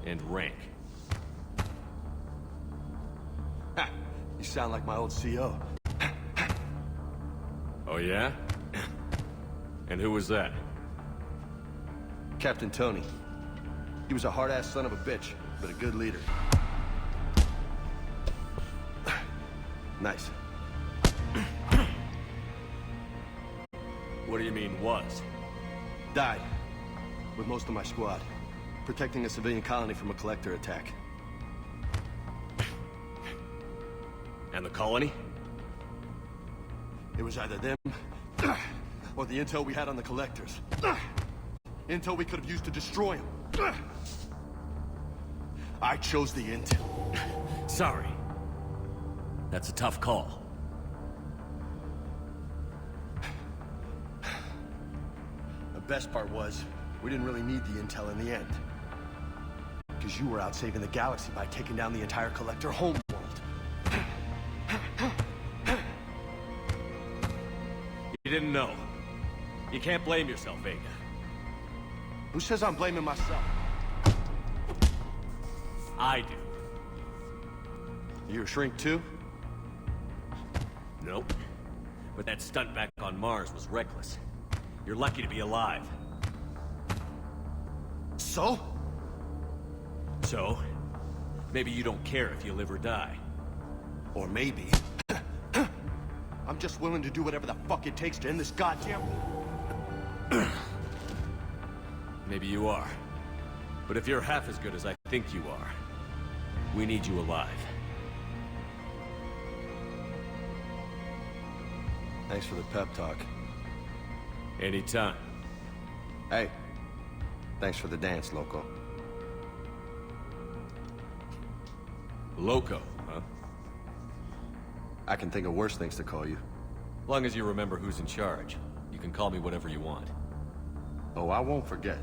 And rank. Ha! You sound like my old CO. Oh, yeah? And who was that? Captain Tony. He was a hard-ass son of a bitch, but a good leader. Nice. What do you mean, was? Died. With most of my squad. Protecting a civilian colony from a collector attack. And the colony? It was either them, or the intel we had on the collectors. Intel we could have used to destroy them. I chose the intel. Sorry. That's a tough call. The best part was, we didn't really need the intel in the end. Because you were out saving the galaxy by taking down the entire collector homeworld. You didn't know. You can't blame yourself, Vega. Who says I'm blaming myself? I do. You're a shrink too? Nope. But that stunt back on Mars was reckless. You're lucky to be alive. So? So? Maybe you don't care if you live or die. Or maybe... I'm just willing to do whatever the fuck it takes to end this goddamn... Maybe you are. But if you're half as good as I think you are, we need you alive. Thanks for the pep talk. Anytime. Hey, thanks for the dance, Loco. Loco, huh? I can think of worse things to call you. Long as you remember who's in charge, you can call me whatever you want. Oh, I won't forget.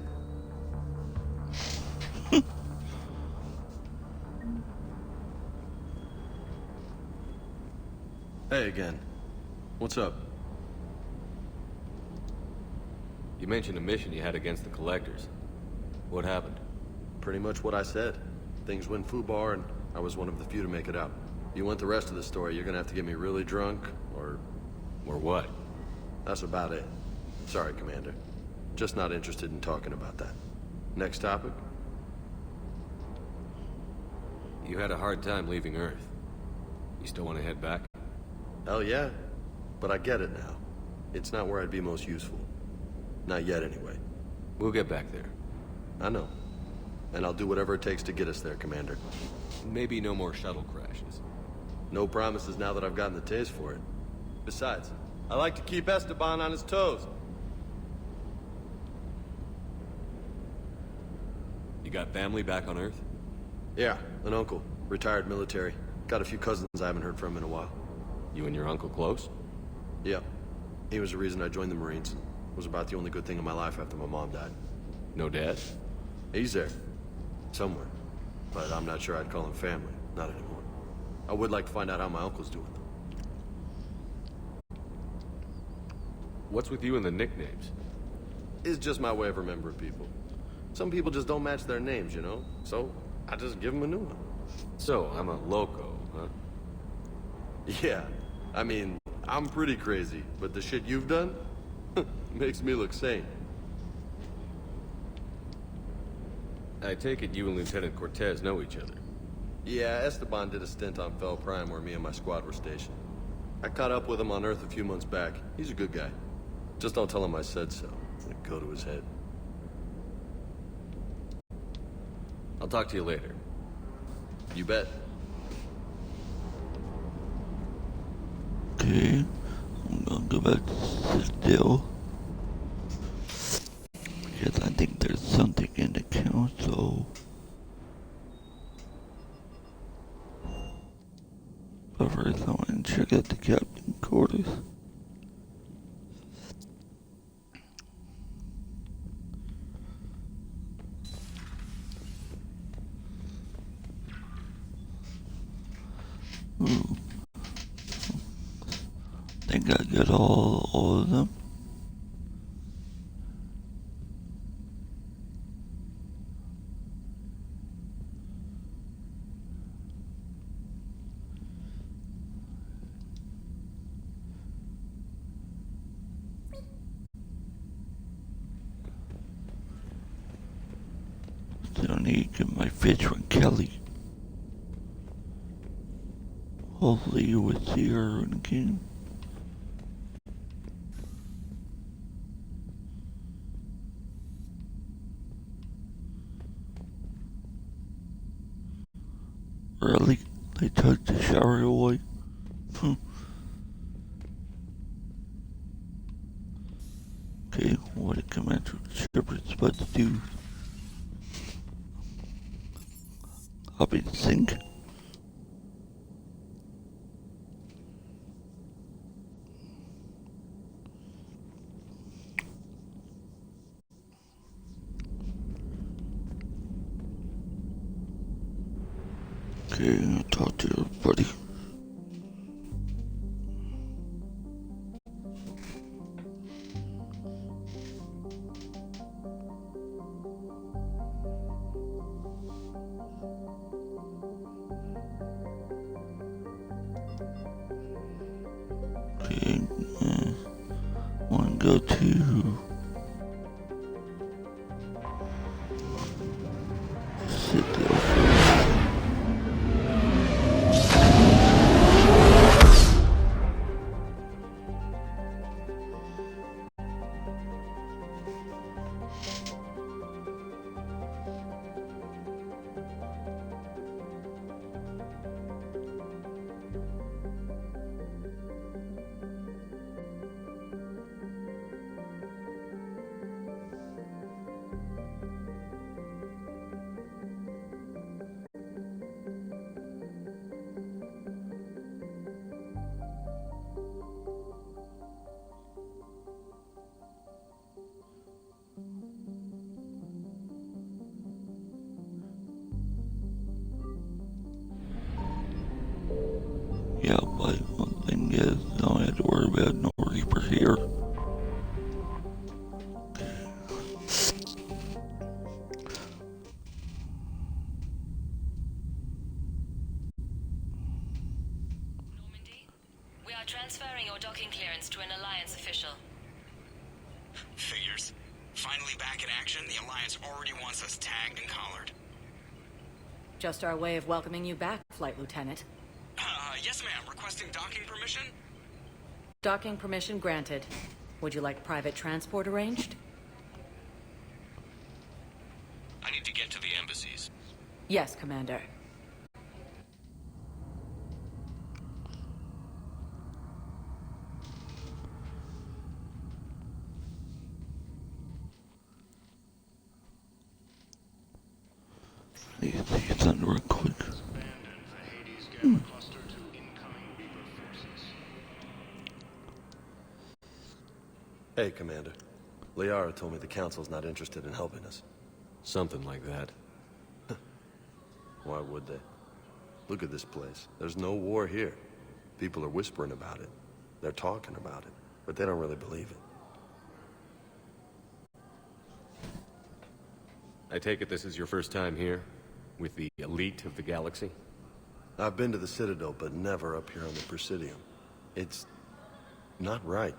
Hey again. What's up? You mentioned a mission you had against the Collectors. What happened? Pretty much what I said. Things went foobar, and I was one of the few to make it out. You want the rest of the story, you're gonna have to get me really drunk, or... Or what? That's about it. Sorry, Commander. Just not interested in talking about that. Next topic? You had a hard time leaving Earth. You still want to head back? Hell yeah. But I get it now. It's not where I'd be most useful. Not yet, anyway. We'll get back there. I know. And I'll do whatever it takes to get us there, Commander. Maybe no more shuttle crashes. No promises now that I've gotten the taste for it. Besides, I like to keep Esteban on his toes. You got family back on Earth? Yeah, an uncle. Retired military. Got a few cousins I haven't heard from in a while. You and your uncle close? Yeah. He was the reason I joined the Marines. It was about the only good thing in my life after my mom died. No dad? He's there. Somewhere. But I'm not sure I'd call him family. Not anymore. I would like to find out how my uncle's doing, though. What's with you and the nicknames? It's just my way of remembering people. Some people just don't match their names, you know? So, I just give them a new one. So, I'm a loco, huh? Yeah, I mean, I'm pretty crazy, but the shit you've done makes me look sane. I take it you and Lieutenant Cortez know each other. Yeah, Esteban did a stint on Fel Prime where me and my squad were stationed. I caught up with him on Earth a few months back. He's a good guy. Just don't tell him I said so. It'll go to his head. I'll talk to you later. You bet. Okay, I'm gonna go back to Citadel. Because I think there's something in the council. But first I want to check out the captain quarters. Ooh. I think I got all of them. Still need to get my fish from Kelly. Hopefully you will see her again. Really? They took the shower away? Okay, what a Commander Shepard's supposed to do? Up in sync? Okay, I'll talk to everybody. Okay, want to go to Citadel first. Yeah, but one thing is, I don't have to worry about no Reaper here. We are transferring your docking clearance to an Alliance official. Figures. Finally back in action, the Alliance already wants us tagged and collared. Just our way of welcoming you back, Flight Lieutenant. Yes ma'am, requesting docking permission? Docking permission granted. Would you like private transport arranged? I need to get to the embassies. Yes, Commander. Need to see something real quick. Hey, Commander. Liara told me the Council's not interested in helping us. Something like that. Why would they? Look at this place. There's no war here. People are whispering about it. They're talking about it, but they don't really believe it. I take it this is your first time here? With the elite of the galaxy? I've been to the Citadel, but never up here on the Presidium. It's not right.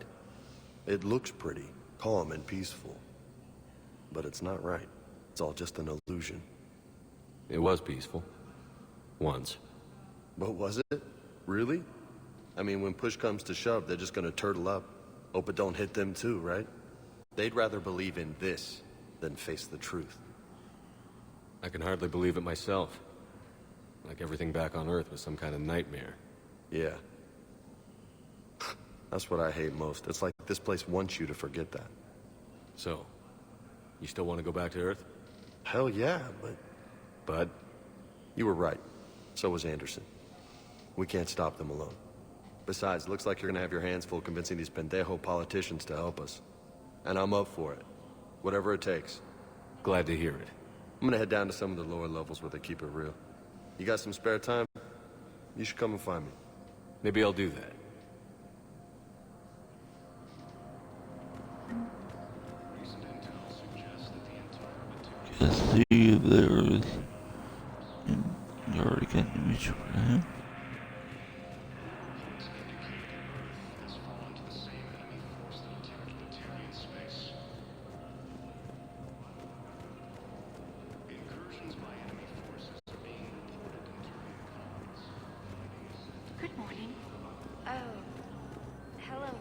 It looks pretty, calm and peaceful. But it's not right. It's all just an illusion. It was peaceful. Once. But was it? Really? I mean, when push comes to shove, they're just gonna turtle up. Hope it don't hit them too, right? They'd rather believe in this than face the truth. I can hardly believe it myself. Like everything back on Earth was some kind of nightmare. Yeah. That's what I hate most. It's like this place wants you to forget that. So, you still want to go back to Earth? Hell yeah, but... Bud? You were right. So was Anderson. We can't stop them alone. Besides, looks like you're gonna have your hands full convincing these pendejo politicians to help us. And I'm up for it. Whatever it takes. Glad to hear it. I'm gonna head down to some of the lower levels where they keep it real. You got some spare time? You should come and find me. Maybe I'll do that. Let's see if there's already got an image for him. Good morning. Oh. Hello, ma'am.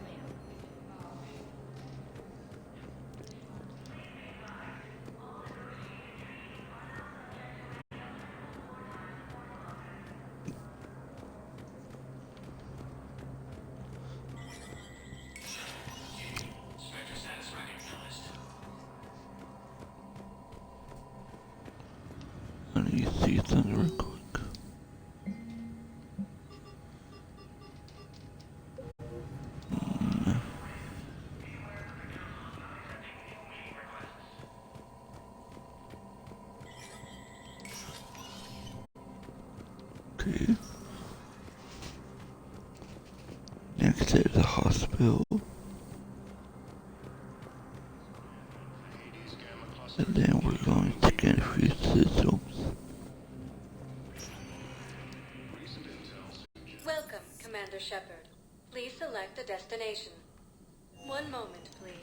I need to see something real quick. Okay. Next at the hospital. And then we're going to scan a few systems. Welcome, Commander Shepard. Please select a destination. One moment, please.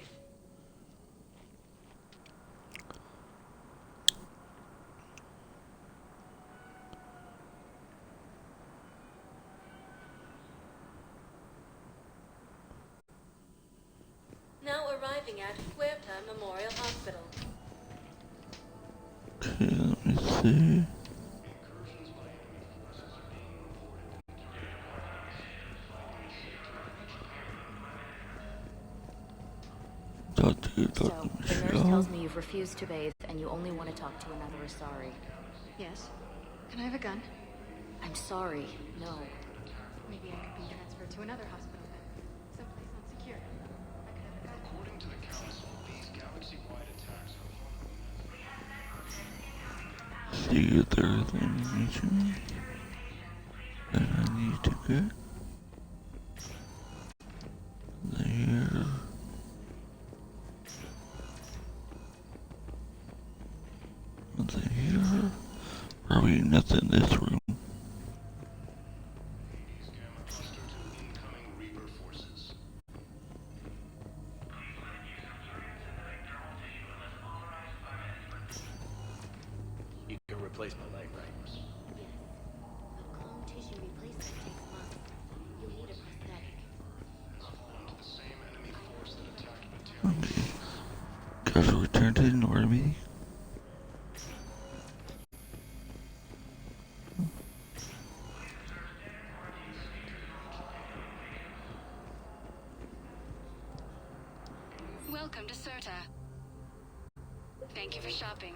Now arriving at Huerta Memorial Hospital. Okay, let me see. Dr. So, the nurse Michelle. tells me you've refused to bathe and you only want to talk to another Asari. Yes. Can I have a gun? I'm sorry, no. Maybe I could be transferred to another hospital then. Someplace unsecure. I could have a gun. According to the Council, these galaxy-wide attacks are See if there's anything that I need to get. There. Nothing here. Probably nothing in this room. You can replace my leg, right? A clone tissue replacement takes months. You'll need a prosthetic. Okay. Gotta return to the Normie. Welcome to Serta. Thank you for shopping.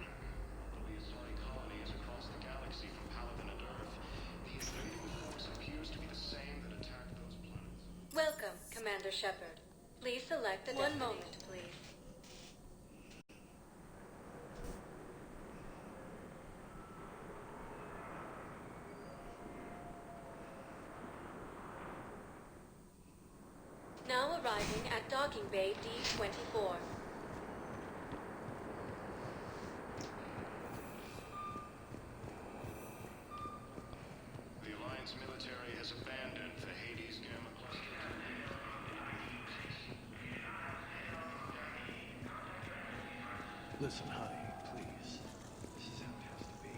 Welcome, Commander Shepard. Please select a destination. One moment, please. Now arriving at Docking Bay D-24. The Alliance Listen, honey, please. This is how it has to be.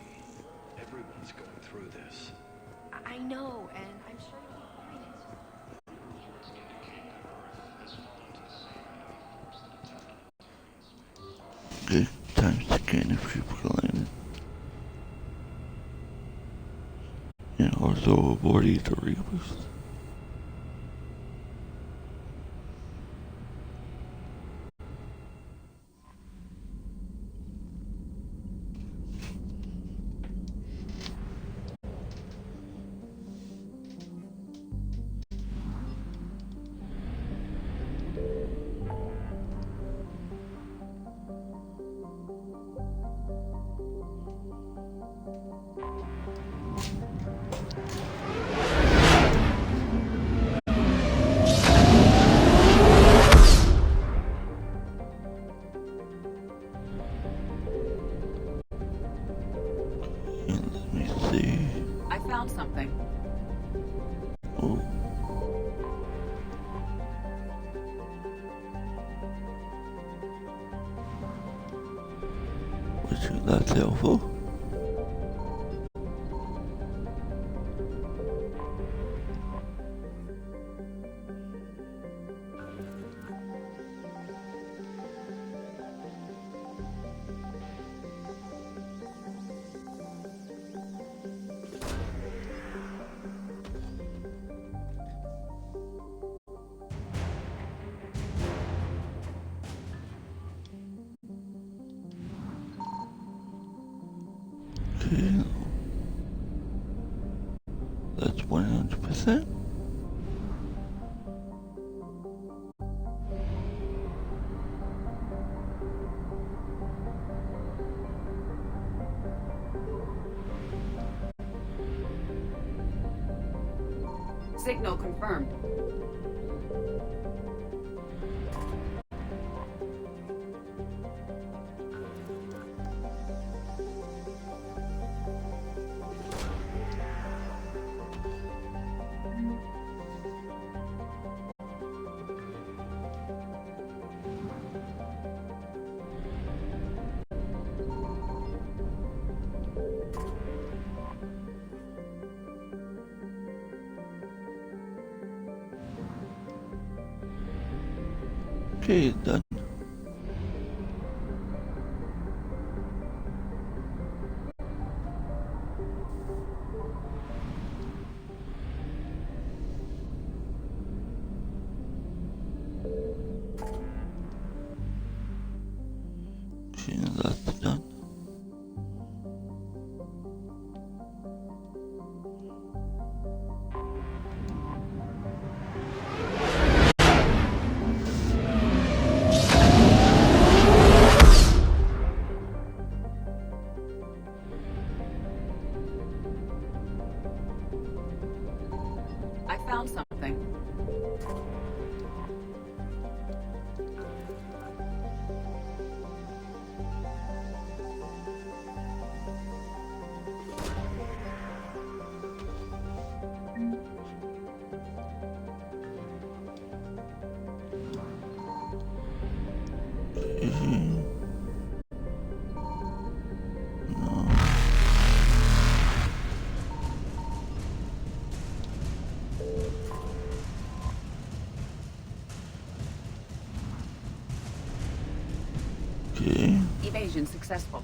Everyone's going through this. I know, and I'm sure you'll find it. Reports indicate that Earth has fallen to the same enemy force that attacked Okay, time to scan if people landed. And also avoid the Reapers. I found something. Oh. What you got there for? Okay. That's 100%. Signal confirmed. Okay, done. Okay, that's done. I found something. Okay. Evasion successful.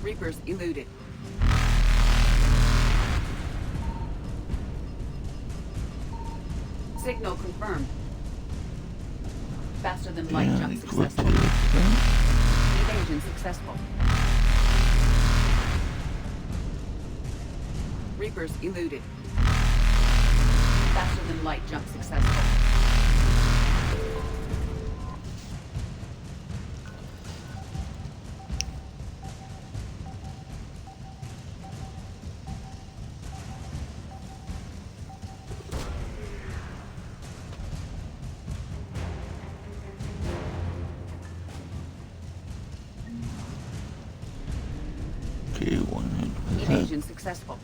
Reapers eluded. Signal confirmed. Faster than light jump successful. Evasion successful. Reapers eluded. Faster than light jump successful. Evasion successful.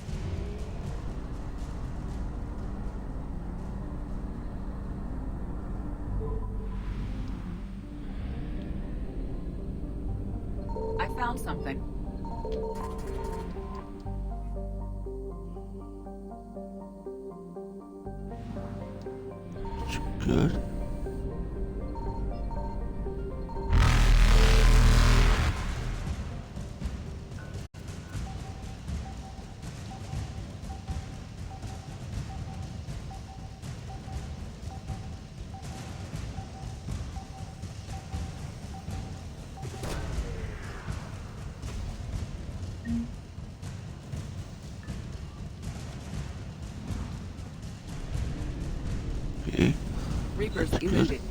I found something. It's good. Okay. Reapers That's good. eluded.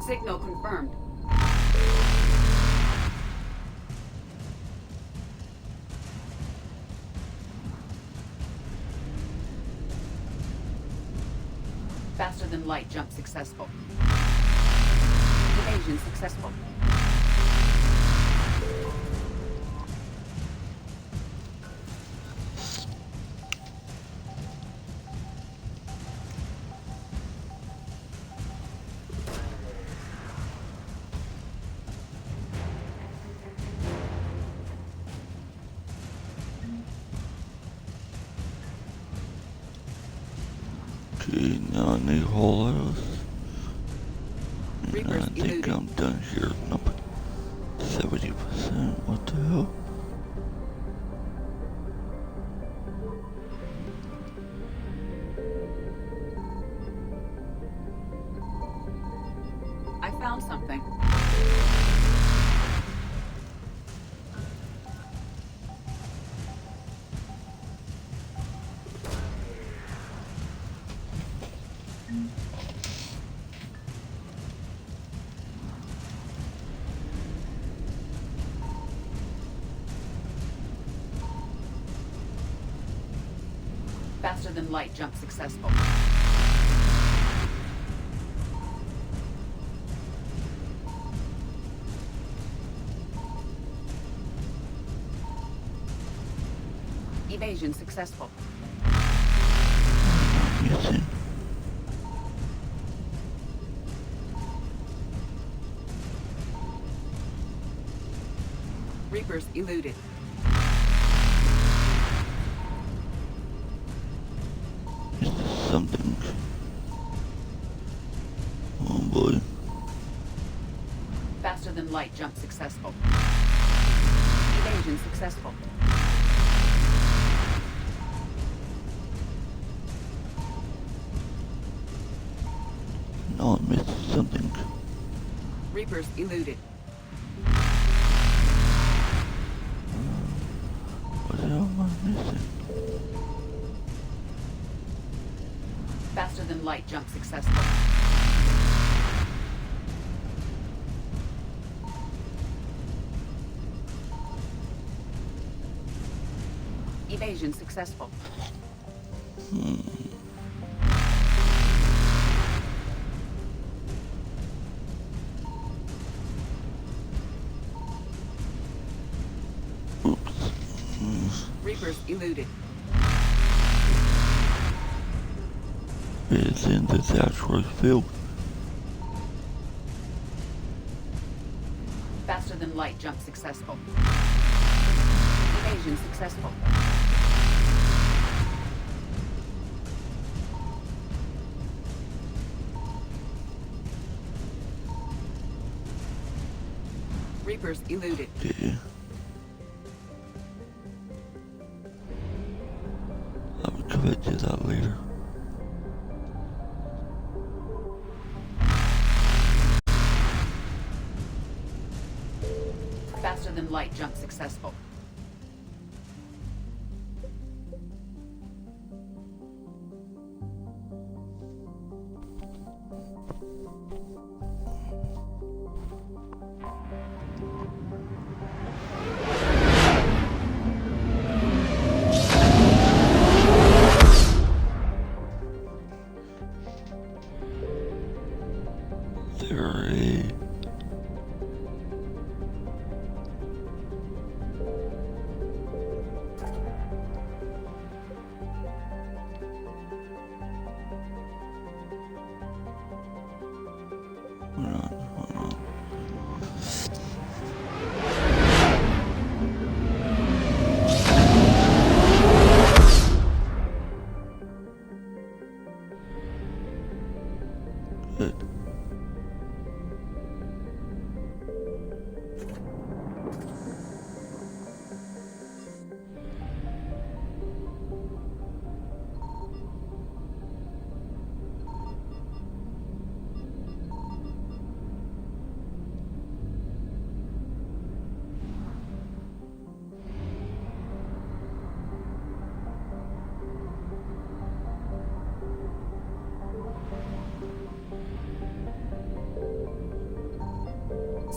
Signal confirmed. Faster than light jump successful. Evasion successful. Okay, now I need hollows. And I Reapers think eluded. I'm done here. Nope. 70%. What the hell? I found something. Faster than light jump successful. Evasion successful. Missing. Reapers eluded. Something. Oh boy. Faster than light jump successful. Evasion successful. No, I missed something. Reapers eluded. What the hell am I missing? Faster than light jump successful. Evasion successful. Reapers eluded. It's in the Thatchworth field. Faster than light jump successful. Evasion successful. Reapers eluded. Okay. I'll commit to that later. Faster than light jump successful.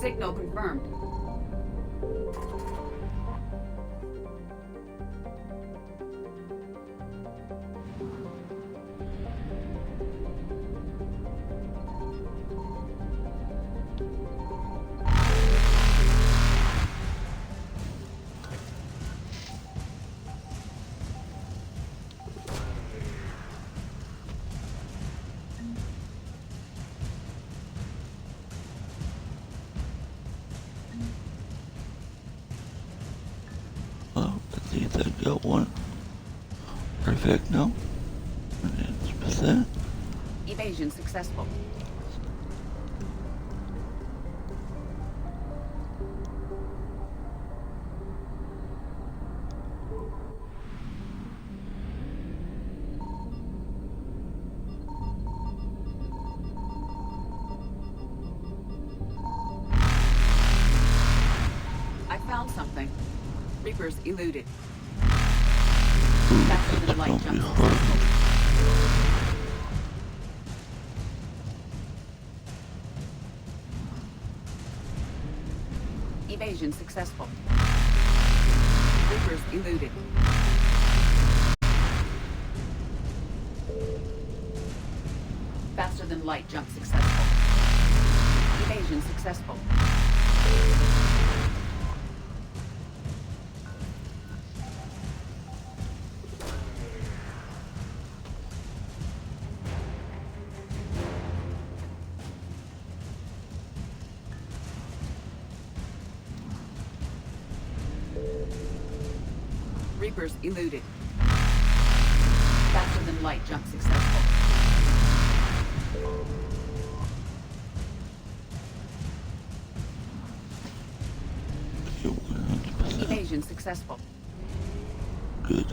Signal confirmed. Oh, I think I got one. Perfect, no? 100%. Evasion successful. I found something. Reapers eluded. Faster than light jump successful. Evasion successful. Reapers eluded. Faster than light jump successful. Evasion successful. Reapers eluded. Faster than light jump successful. Evasion successful. Good.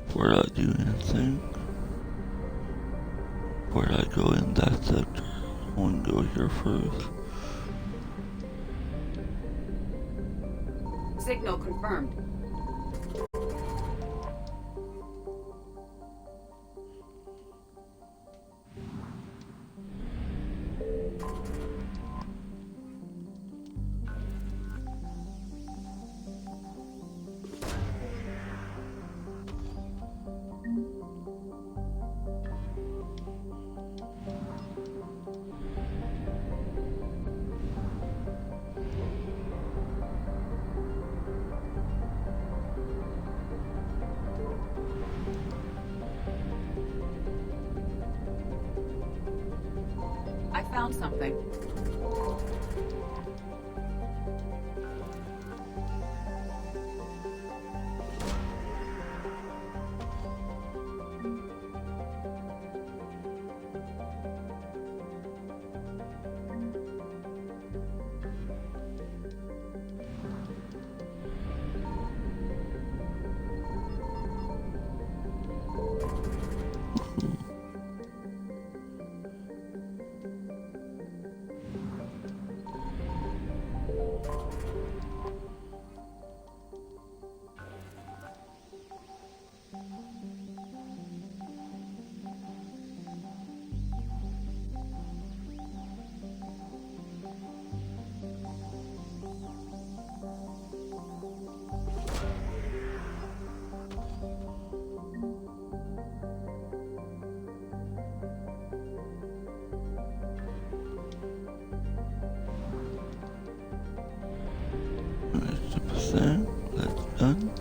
Before I do anything, before I go in that sector, I want to go here first. Signal confirmed. I found something. That's done.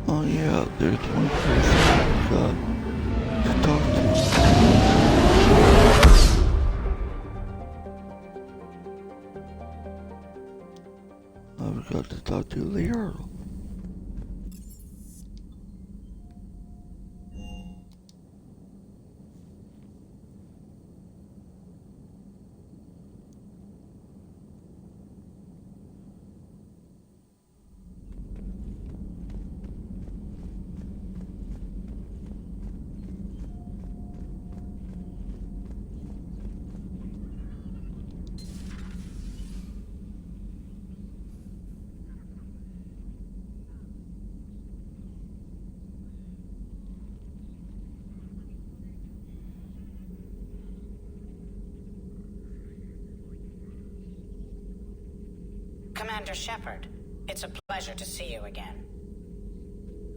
Oh yeah, there's one person I got to talk to. I've got to talk to Liara. Commander Shepard, it's a pleasure to see you again.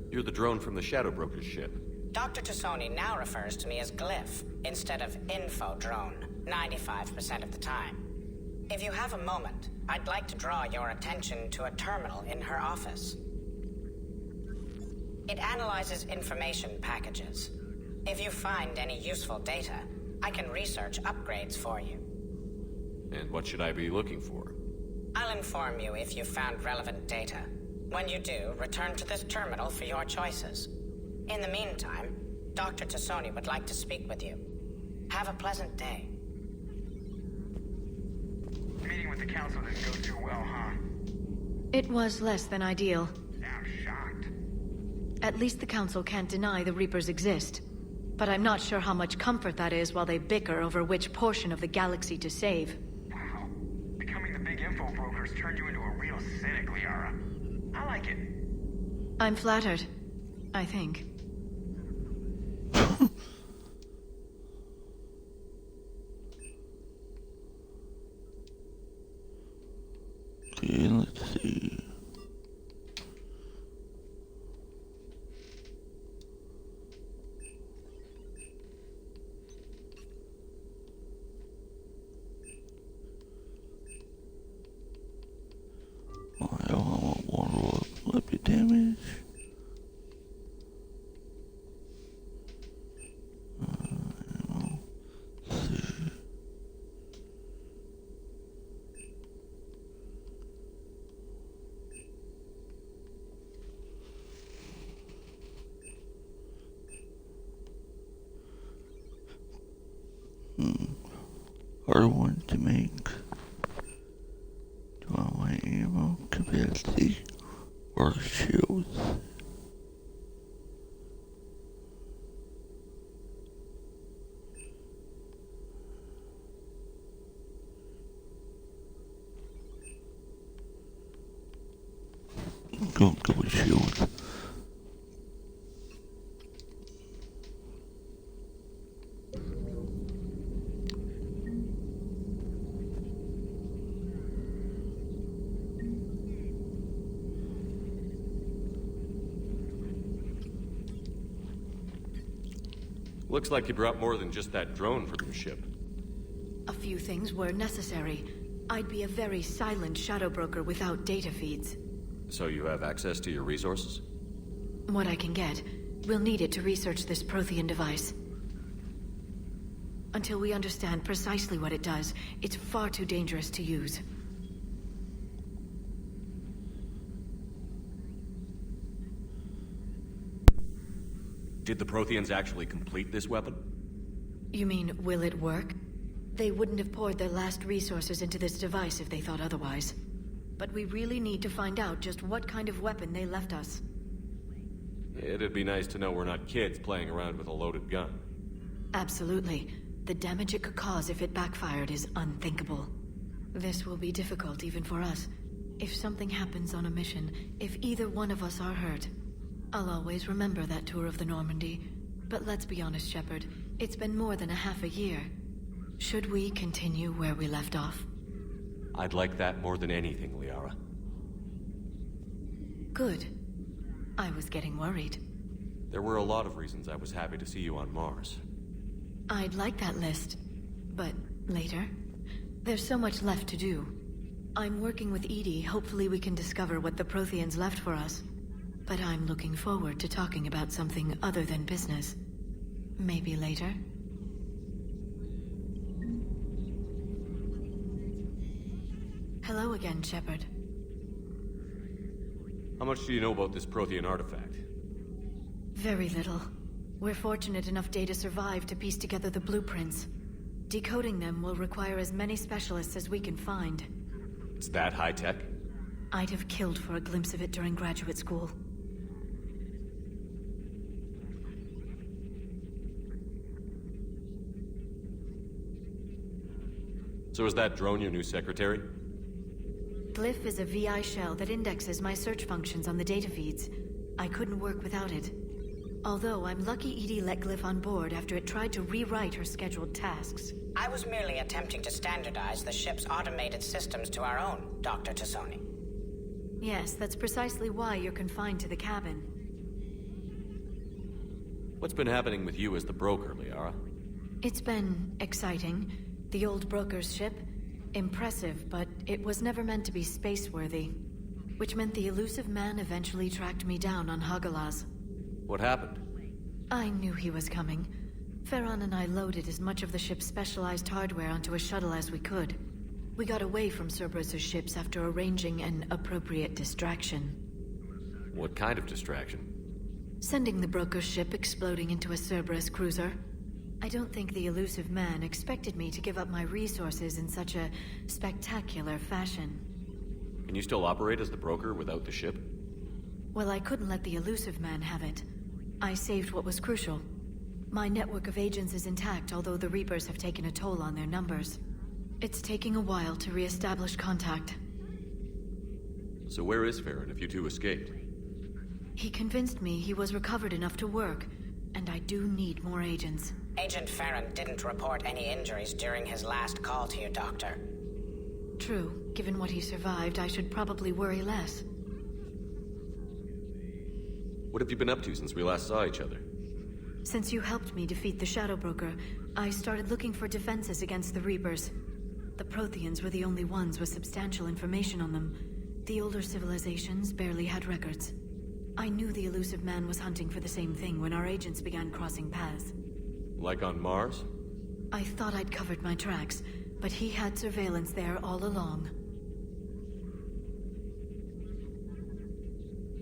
You're the drone from the Shadow Broker's ship. Dr. Tassoni now refers to me as Glyph instead of Info Drone, 95% of the time. If you have a moment, I'd like to draw your attention to a terminal in her office. It analyzes information packages. If you find any useful data, I can research upgrades for you. And what should I be looking for? I'll inform you if you've found relevant data. When you do, return to this terminal for your choices. In the meantime, Dr. Tassoni would like to speak with you. Have a pleasant day. Meeting with the council didn't go too well, huh? It was less than ideal. I'm shocked. At least the council can't deny the Reapers exist. But I'm not sure how much comfort that is while they bicker over which portion of the galaxy to save. Wow. Becoming the big info brokers turned you into a real cynic, Liara. I like it. I'm flattered. I think. Okay, let's see. I want one roll flippy damage. Hard one to make. Do I want ammo capacity or shields? Go with shields. Looks like you brought more than just that drone from your ship. A few things were necessary. I'd be a very silent shadow broker without data feeds. So you have access to your resources? What I can get. We'll need it to research this Prothean device. Until we understand precisely what it does, it's far too dangerous to use. Did the Protheans actually complete this weapon? You mean, will it work? They wouldn't have poured their last resources into this device if they thought otherwise. But we really need to find out just what kind of weapon they left us. It'd be nice to know we're not kids playing around with a loaded gun. Absolutely. The damage it could cause if it backfired is unthinkable. This will be difficult even for us. If something happens on a mission, if either one of us are hurt, I'll always remember that tour of the Normandy. But let's be honest, Shepard. It's been more than a half a year. Should we continue where we left off? I'd like that more than anything, Liara. Good. I was getting worried. There were a lot of reasons I was happy to see you on Mars. I'd like that list. But later? There's so much left to do. I'm working with EDI. Hopefully we can discover what the Protheans left for us. But I'm looking forward to talking about something other than business. Maybe later? Hello again, Shepard. How much do you know about this Prothean artifact? Very little. We're fortunate enough Data survived to piece together the blueprints. Decoding them will require as many specialists as we can find. It's that high-tech? I'd have killed for a glimpse of it during graduate school. So is that drone your new secretary? Glyph is a VI shell that indexes my search functions on the data feeds. I couldn't work without it. Although I'm lucky EDI let Glyph on board after it tried to rewrite her scheduled tasks. I was merely attempting to standardize the ship's automated systems to our own, Dr. Tassoni. Yes, that's precisely why you're confined to the cabin. What's been happening with you as the broker, Liara? It's been exciting. The old broker's ship? Impressive, but it was never meant to be space-worthy. Which meant the elusive man eventually tracked me down on Hagalaz. What happened? I knew he was coming. Farron and I loaded as much of the ship's specialized hardware onto a shuttle as we could. We got away from Cerberus' ships after arranging an appropriate distraction. What kind of distraction? Sending the broker's ship exploding into a Cerberus cruiser. I don't think the elusive man expected me to give up my resources in such a spectacular fashion. Can you still operate as the broker without the ship? Well, I couldn't let the elusive man have it. I saved what was crucial. My network of agents is intact, although the Reapers have taken a toll on their numbers. It's taking a while to re-establish contact. So where is Farron if you two escaped? He convinced me he was recovered enough to work, and I do need more agents. Agent Farron didn't report any injuries during his last call to you, Doctor. True. Given what he survived, I should probably worry less. What have you been up to since we last saw each other? Since you helped me defeat the Shadow Broker, I started looking for defenses against the Reapers. The Protheans were the only ones with substantial information on them. The older civilizations barely had records. I knew the elusive man was hunting for the same thing when our agents began crossing paths. Like on Mars? I thought I'd covered my tracks, but he had surveillance there all along.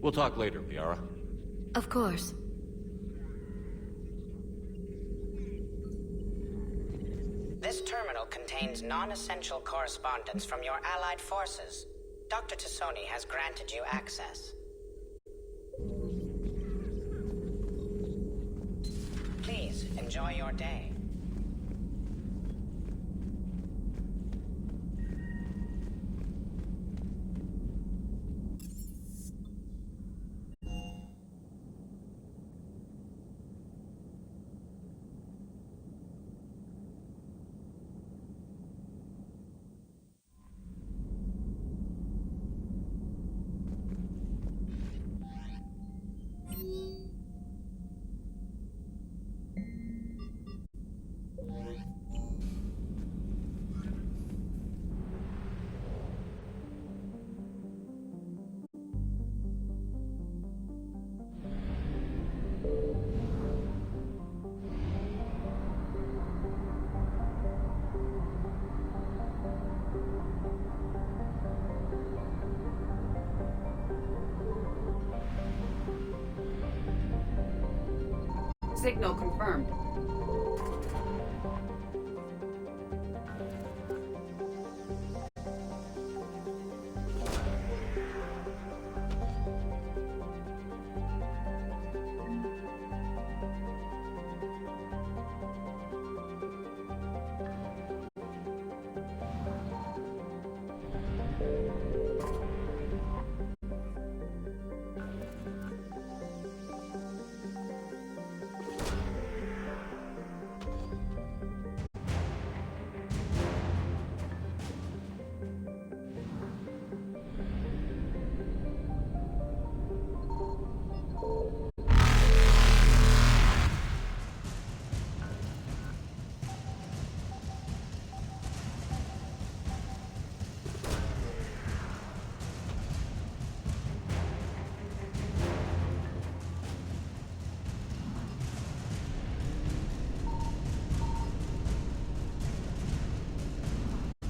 We'll talk later, Liara. Of course. This terminal contains non-essential correspondence from your allied forces. Dr. Tassoni has granted you access. Please, enjoy your day. Signal confirmed.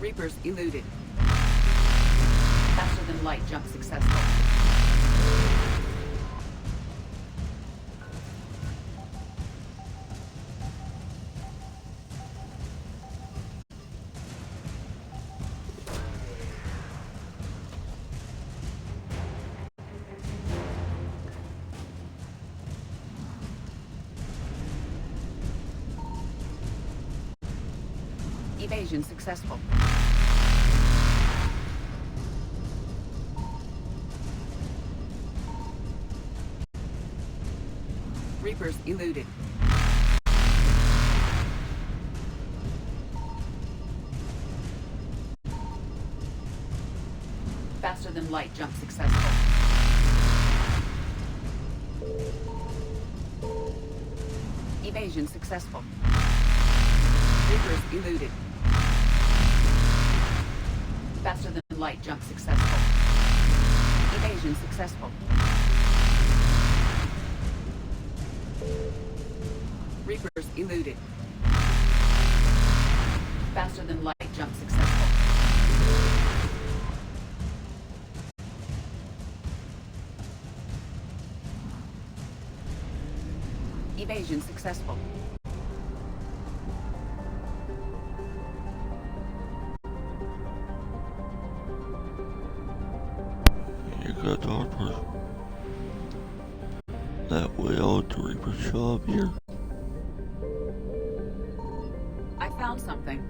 Reapers eluded. Faster than light jump successful. Evasion successful. Reapers eluded. Faster than light jump successful. Evasion successful. Reapers eluded. Faster than light jump successful. Evasion successful. Reapers eluded. Faster than light jump successful. Evasion successful. You got the hard part. That way all the Reapers show up here. I found something.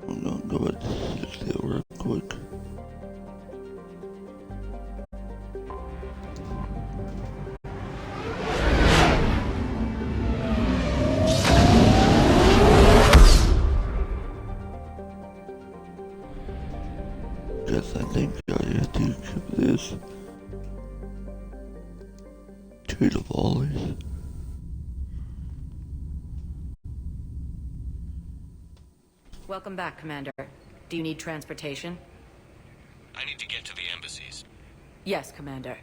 I'm gonna go at this real quick. Guess I think I have to give this to the volleys. Welcome back, Commander. Do you need transportation? I need to get to the embassies. Yes, Commander.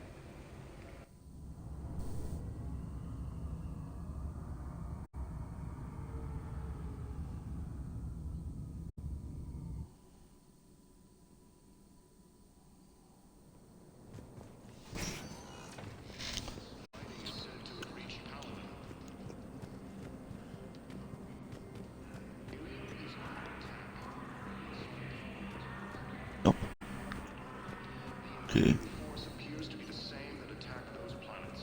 Okay. Force appears to be the same that attacked those planets.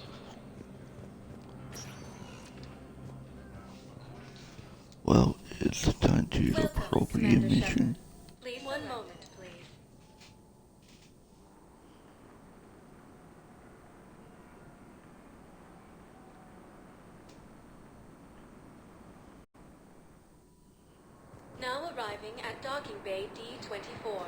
Well, it's time to the appropriate mission. Please, one moment, please. Now arriving at Docking Bay D-24.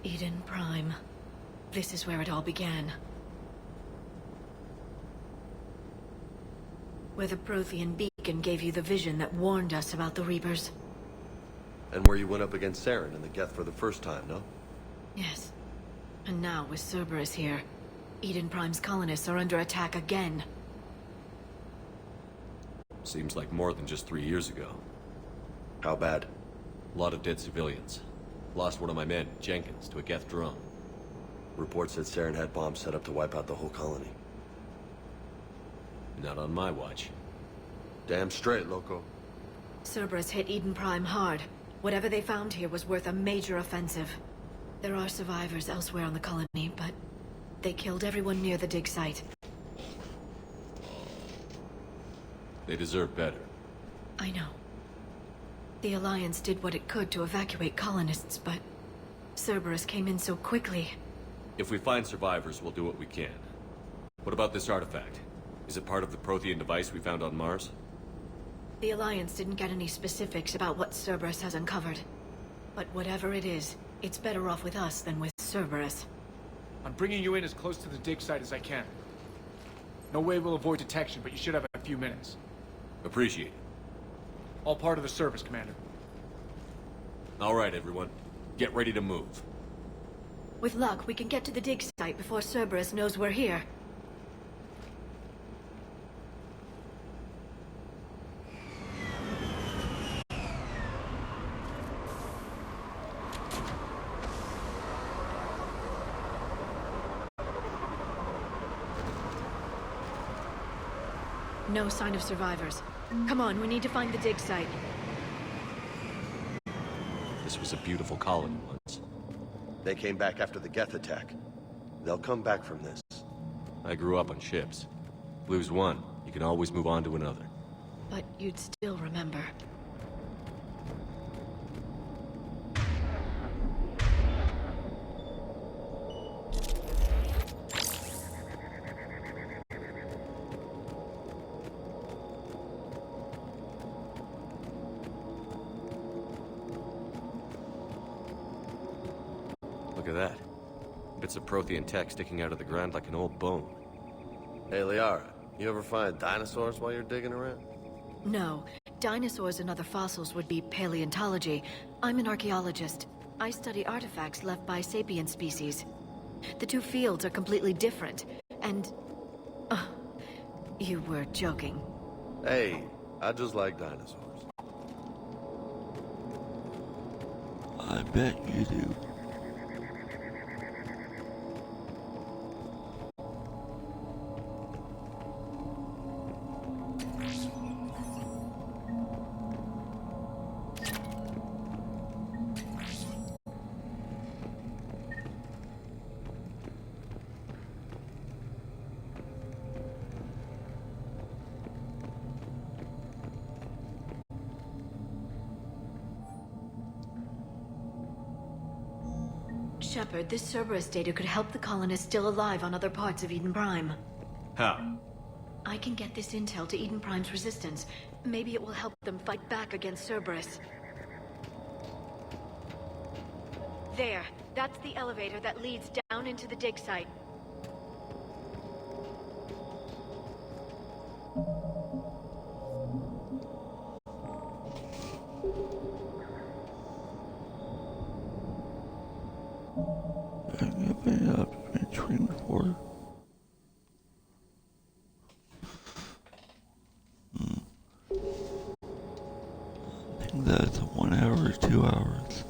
Eden Prime. This is where it all began. Where the Prothean beacon gave you the vision that warned us about the Reapers. And where you went up against Saren and the Geth for the first time, no? Yes. And now, with Cerberus here, Eden Prime's colonists are under attack again. Seems like more than just 3 years ago. How bad? A lot of dead civilians. Lost one of my men, Jenkins, to a Geth drone. Reports said Saren had bombs set up to wipe out the whole colony. Not on my watch. Damn straight, Loco. Cerberus hit Eden Prime hard. Whatever they found here was worth a major offensive. There are survivors elsewhere on the colony, but they killed everyone near the dig site. They deserve better. I know. The Alliance did what it could to evacuate colonists, but Cerberus came in so quickly. If we find survivors, we'll do what we can. What about this artifact? Is it part of the Prothean device we found on Mars? The Alliance didn't get any specifics about what Cerberus has uncovered. But whatever it is, it's better off with us than with Cerberus. I'm bringing you in as close to the dig site as I can. No way we'll avoid detection, but you should have a few minutes. Appreciate it. All part of the service, Commander. All right, everyone. Get ready to move. With luck, we can get to the dig site before Cerberus knows we're here. No sign of survivors. Come on, we need to find the dig site. This was a beautiful colony once. They came back after the Geth attack. They'll come back from this. I grew up on ships. Lose one, you can always move on to another. But you'd still remember. Look at that. Bits of Prothean tech sticking out of the ground like an old bone. Hey, Liara, you ever find dinosaurs while you're digging around? No. Dinosaurs and other fossils would be paleontology. I'm an archaeologist. I study artifacts left by sapient species. The two fields are completely different, and... you were joking. Hey, I just like dinosaurs. I bet you do. Shepard, this Cerberus data could help the colonists still alive on other parts of Eden Prime. How? I can get this intel to Eden Prime's resistance. Maybe it will help them fight back against Cerberus. There. That's the elevator that leads down into the dig site. I think that's 1 hour, 2 hours.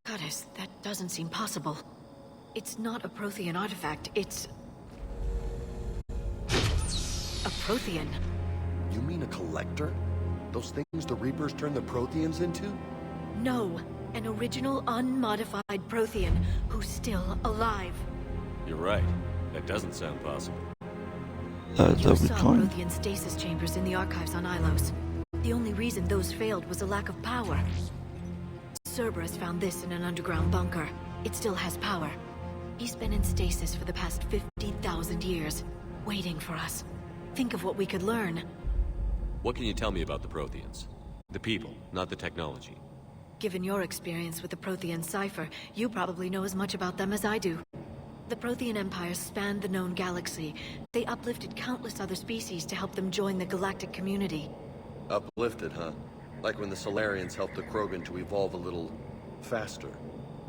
Goddess, that doesn't seem possible. It's not a Prothean artifact, it's... a Prothean. You mean a collector? Those things the Reapers turned the Protheans into? No, an original, unmodified Prothean who's still alive. You're right. That doesn't sound possible. You saw Prothean stasis chambers in the archives on Ilos. The only reason those failed was a lack of power. Cerberus found this in an underground bunker. It still has power. He's been in stasis for the past 50,000 years, waiting for us. Think of what we could learn. What can you tell me about the Protheans? The people, not the technology. Given your experience with the Prothean cipher, you probably know as much about them as I do. The Prothean Empire spanned the known galaxy. They uplifted countless other species to help them join the galactic community. Uplifted, huh? Like when the Solarians helped the Krogan to evolve a little faster.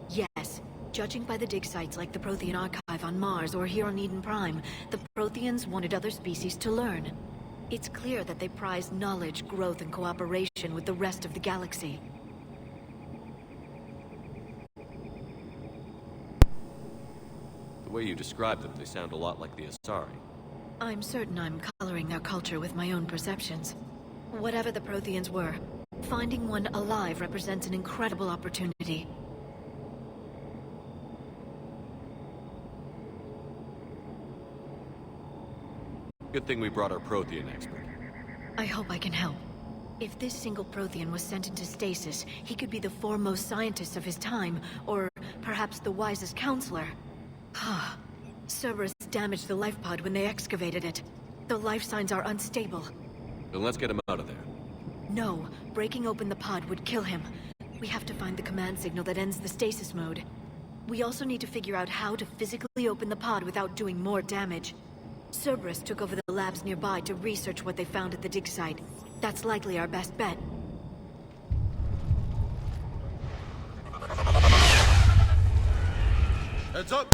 Yes. Judging by the dig sites like the Prothean Archive on Mars or here on Eden Prime, the Protheans wanted other species to learn. It's clear that they prize knowledge, growth, and cooperation with the rest of the galaxy. The way you describe them, they sound a lot like the Asari. I'm certain I'm coloring their culture with my own perceptions. Whatever the Protheans were, finding one alive represents an incredible opportunity. Good thing we brought our Prothean expert. I hope I can help. If this single Prothean was sent into stasis, he could be the foremost scientist of his time, or perhaps the wisest counselor. Cerberus damaged the life pod when they excavated it. The life signs are unstable. Then let's get him out of there. No, breaking open the pod would kill him. We have to find the command signal that ends the stasis mode. We also need to figure out how to physically open the pod without doing more damage. Cerberus took over the labs nearby to research what they found at the dig site. That's likely our best bet. Heads up!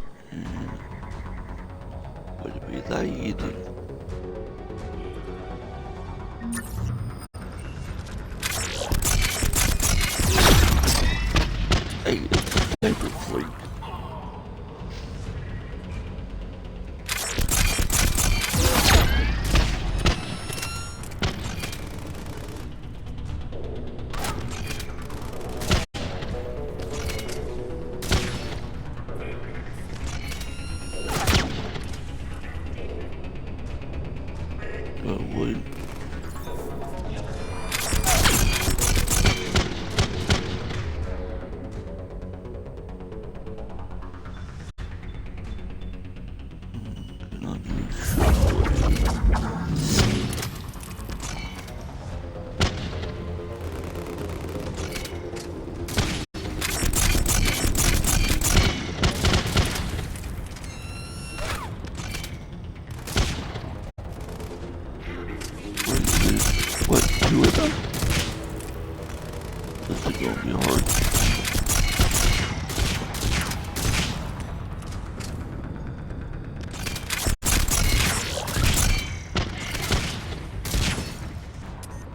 والبداية ايدي Hey, sniper fleet.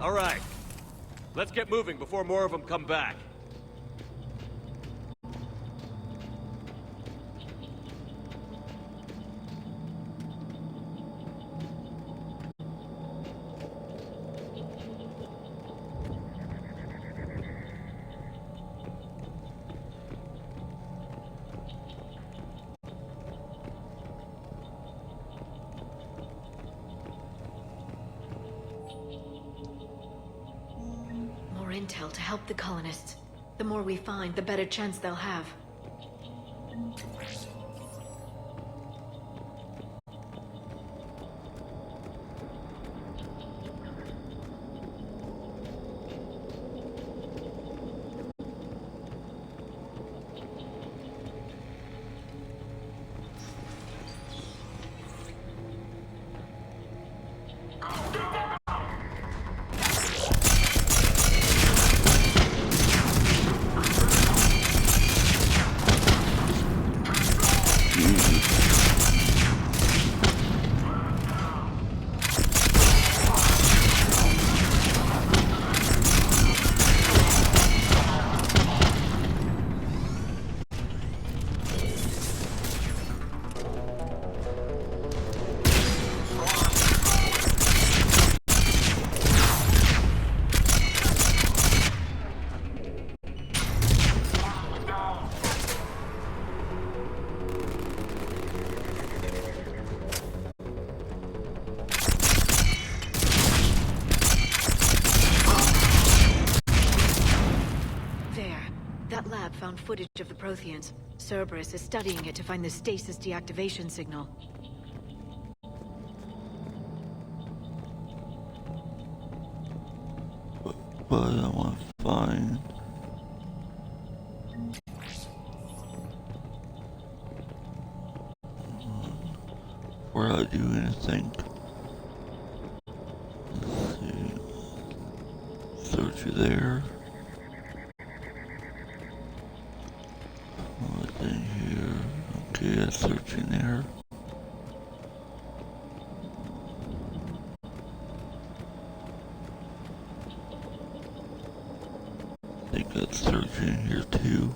All right. Let's get moving before more of them come back. Intel to help the colonists. The more we find, the better chance they'll have. Footage of the Protheans. Cerberus is studying it to find the stasis deactivation signal. But I want to find... where I do anything. Let's see. Search it there. What's in here? Okay, that's searching there. I think that's searching here too.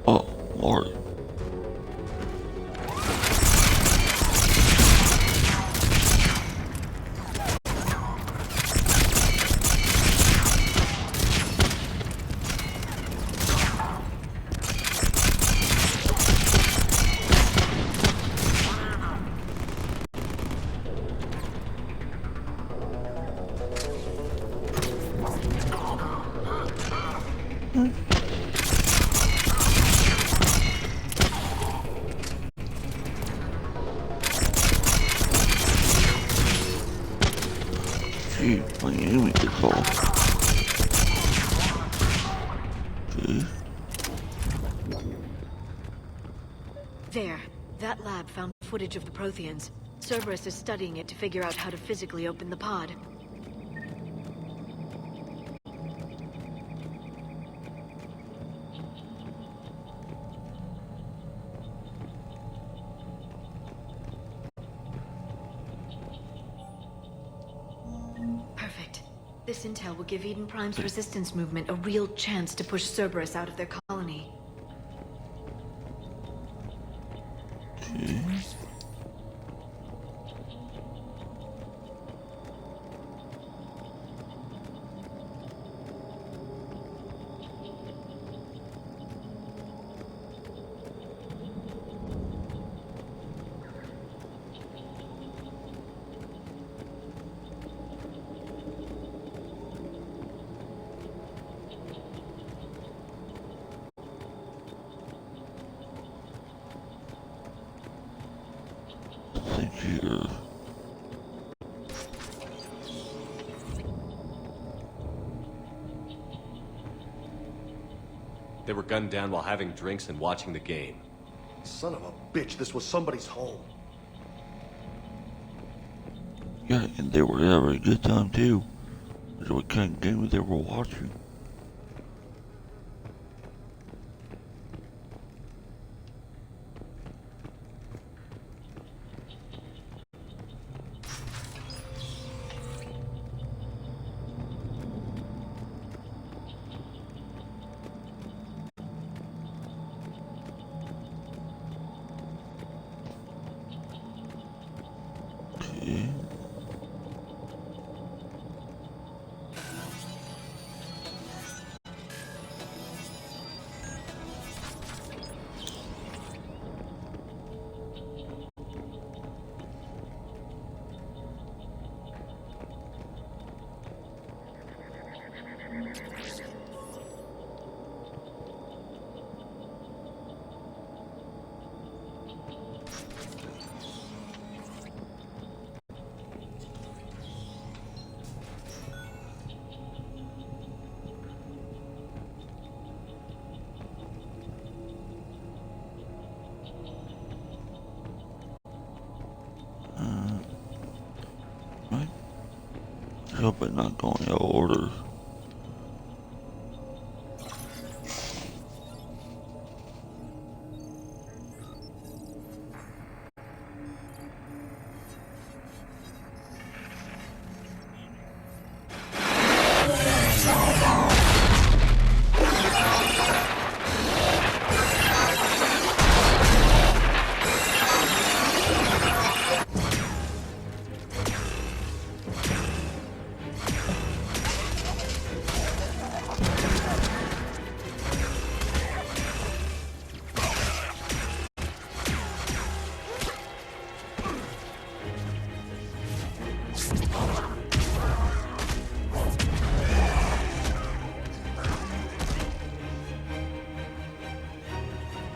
Oh, Lord. Gee, my enemy did fall. Okay. There. That lab found footage of the Protheans. Cerberus is studying it to figure out how to physically open the pod. Perfect. This intel will give Eden Prime's resistance movement a real chance to push Cerberus out of their colony. Okay. Here. They were gunned down while having drinks and watching the game. Son of a bitch, this was somebody's home. Yeah, and they were having a good time too. What kind of game they were watching? Okay. Right? I hope it's not going out of order.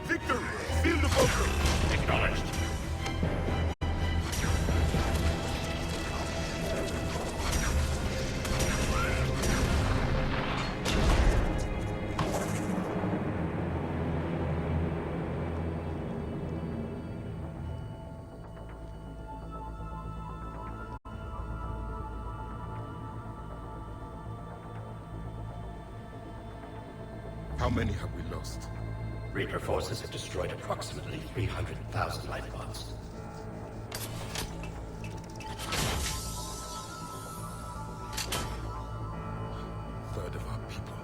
Victor, seal the bunker. Acknowledged. How many have we lost? Reaper forces have destroyed approximately 300,000 life pods. Third of our people.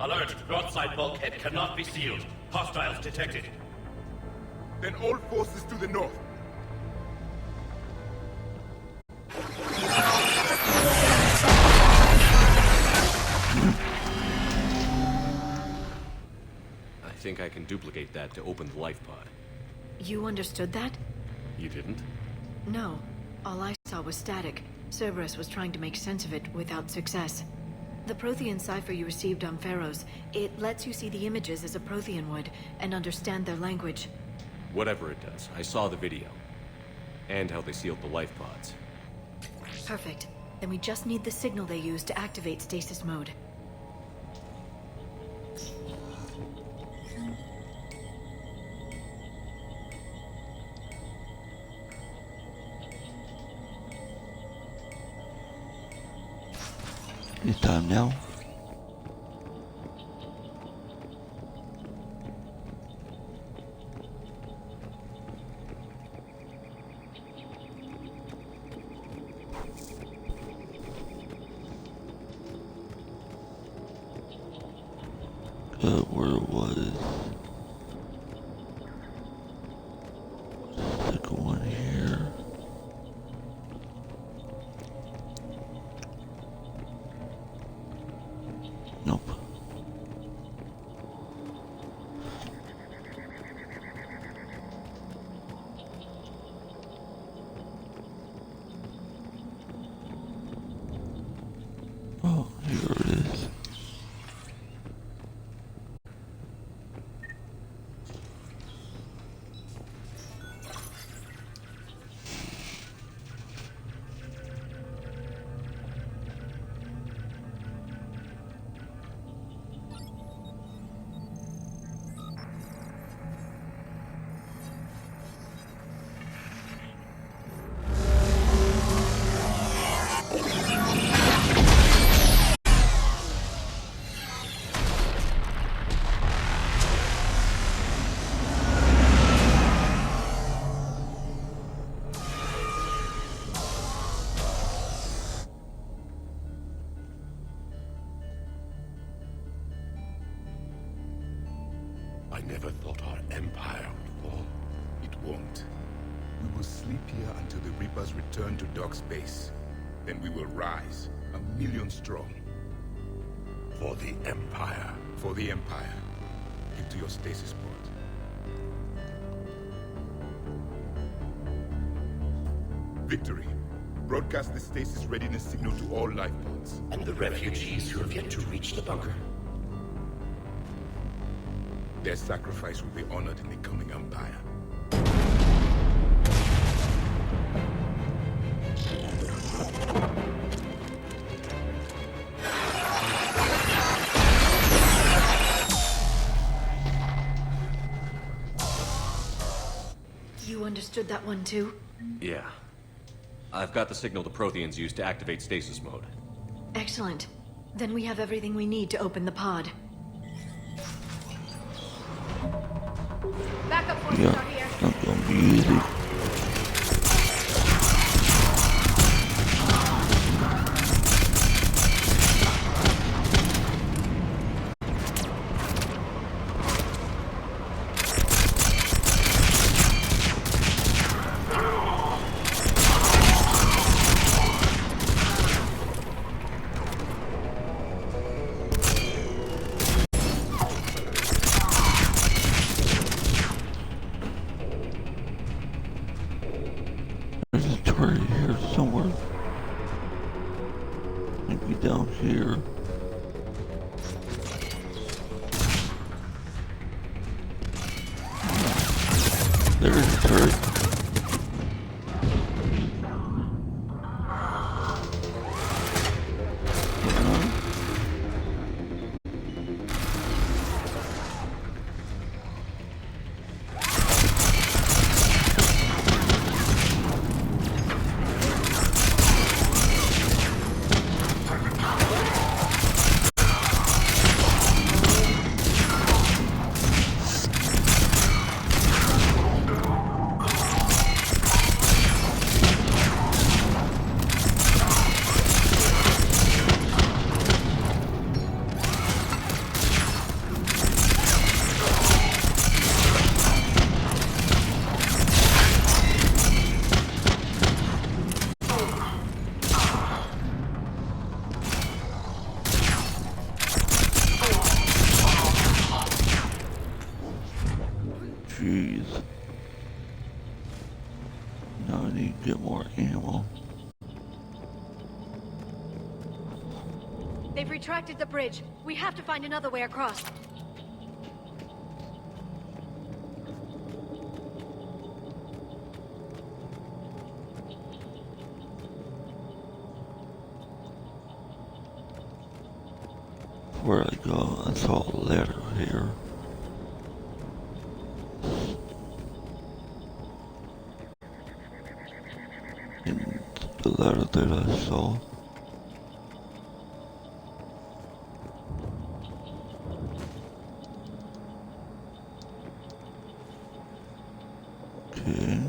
Alert! Broadside bulkhead cannot be sealed. Hostiles detected. Then all forces to the north. I think I can duplicate that to open the life pod. You understood that? You didn't? No. All I saw was static. Cerberus was trying to make sense of it without success. The Prothean cipher you received on Pharaohs, it lets you see the images as a Prothean would, and understand their language. Whatever it does, I saw the video. And how they sealed the life pods. Perfect. Then we just need the signal they used to activate stasis mode. It's time now. Where it was. Stick one here. Nope. Oh, here it is. I never thought our empire would fall. It won't. We will sleep here until the Reapers return to Doc's base. Then we will rise, 1,000,000 strong. For the Empire. For the Empire. Get to your stasis port. Victory. Broadcast the stasis readiness signal to all life pods. And the refugees who have yet to reach the bunker. Their sacrifice will be honored in the coming Empire. You understood that one too? Yeah. I've got the signal the Protheans used to activate stasis mode. Excellent. Then we have everything we need to open the pod. Backup forces are here. Not gonna be easy. right here somewhere. Maybe down here. There's a turret. Jeez. Now I need to get more ammo. They've retracted the bridge. We have to find another way across. Where I go, I saw a ladder here. And the ladder that I saw. Okay.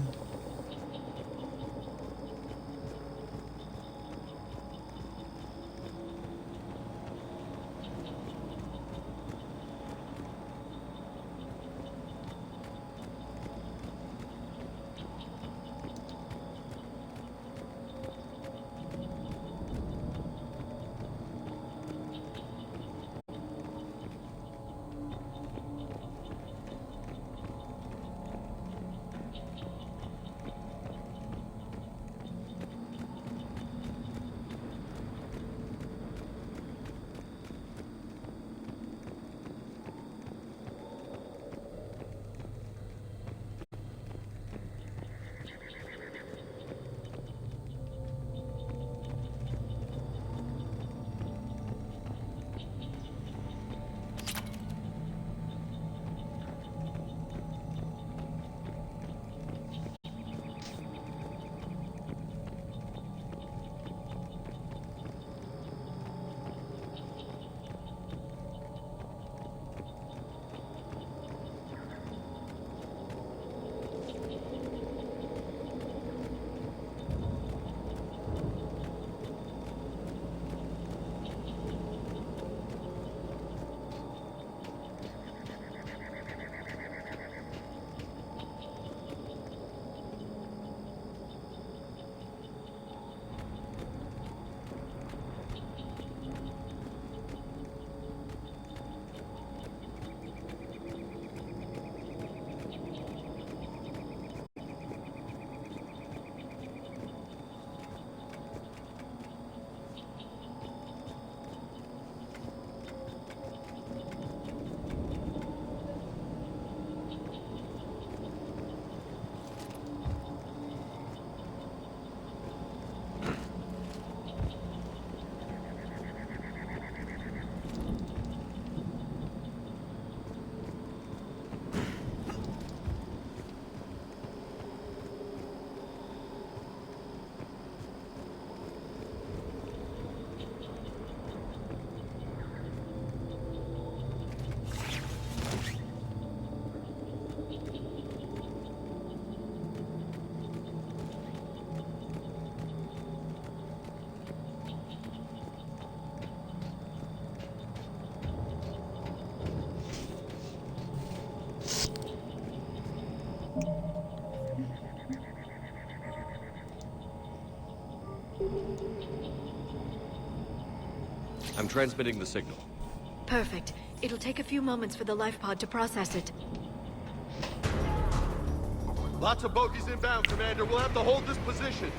I'm transmitting the signal. Perfect. It'll take a few moments for the life pod to process it. Lots of bogies inbound, Commander. We'll have to hold this position.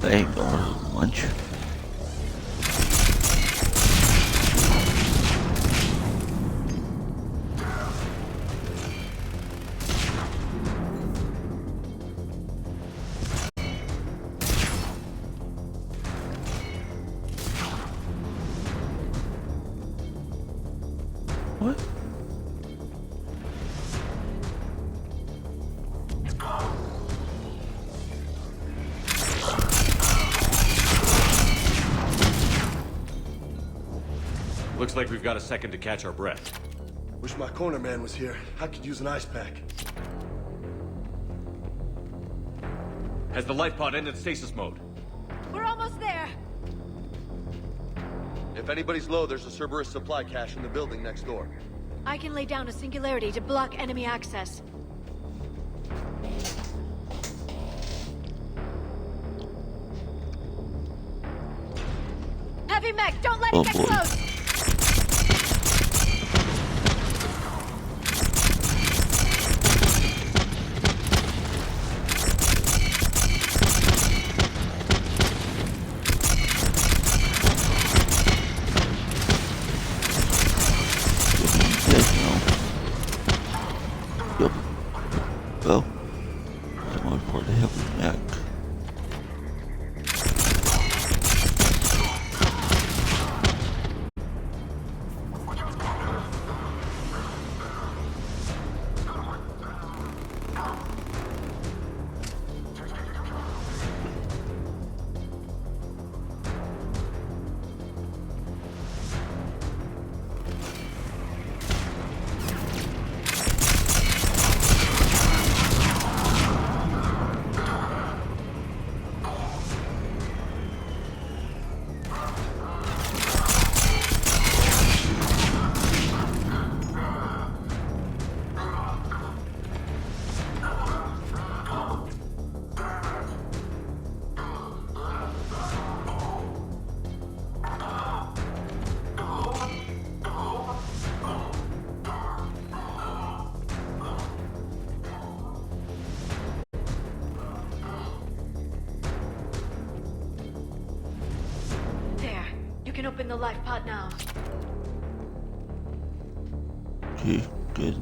I ain't going to lunch. What? Looks like we've got a second to catch our breath. Wish my corner man was here. I could use an ice pack. Has the life pod ended stasis mode? We're almost there. If anybody's low, there's a Cerberus supply cache in the building next door. I can lay down a singularity to block enemy access. Heavy mech, don't let it get close! Well, I'm on for the heavy neck. You can open the life pod now. Okay, good.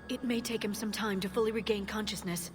It may take him some time to fully regain consciousness.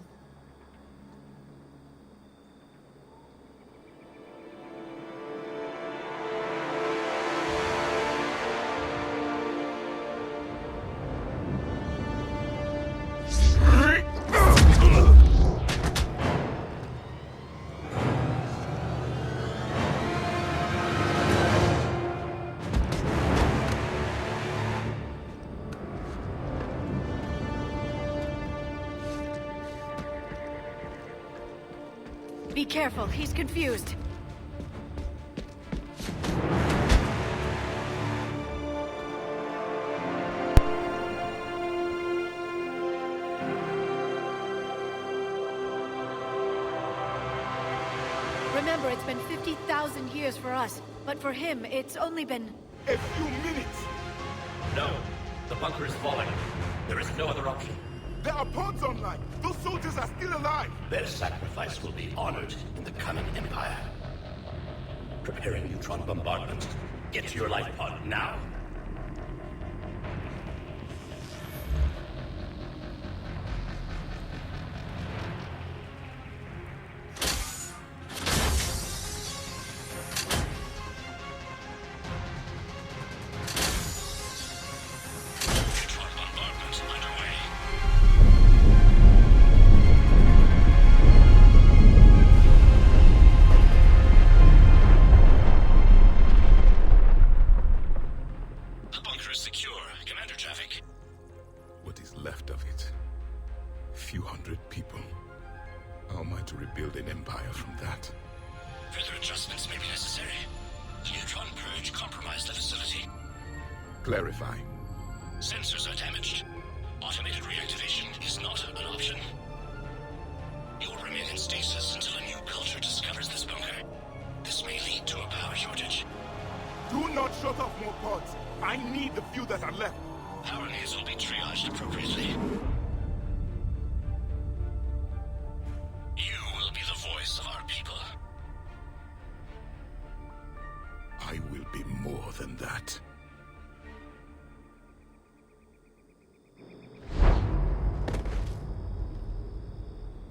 Be careful, he's confused. Remember, it's been 50,000 years for us, but for him, it's only been... a few minutes! No, the bunker is falling. There is no other option. There are pods online! Those soldiers are still alive! Their sacrifice will be honored in the coming Empire. Preparing neutron bombardment. Get to your life pod now. Commander Traffic. What is left of it? Few hundred people. How am I to rebuild an empire from that? Further adjustments may be necessary. The neutron purge compromised the facility. Clarify. Sensors are damaged. Automated reactivation is not an option. You'll remain in stasis until a new culture discovers this bunker. This may lead to a power shortage. Do not shut off more pods. I need the few that are left. Power needs will be triaged appropriately. You will be the voice of our people. I will be more than that.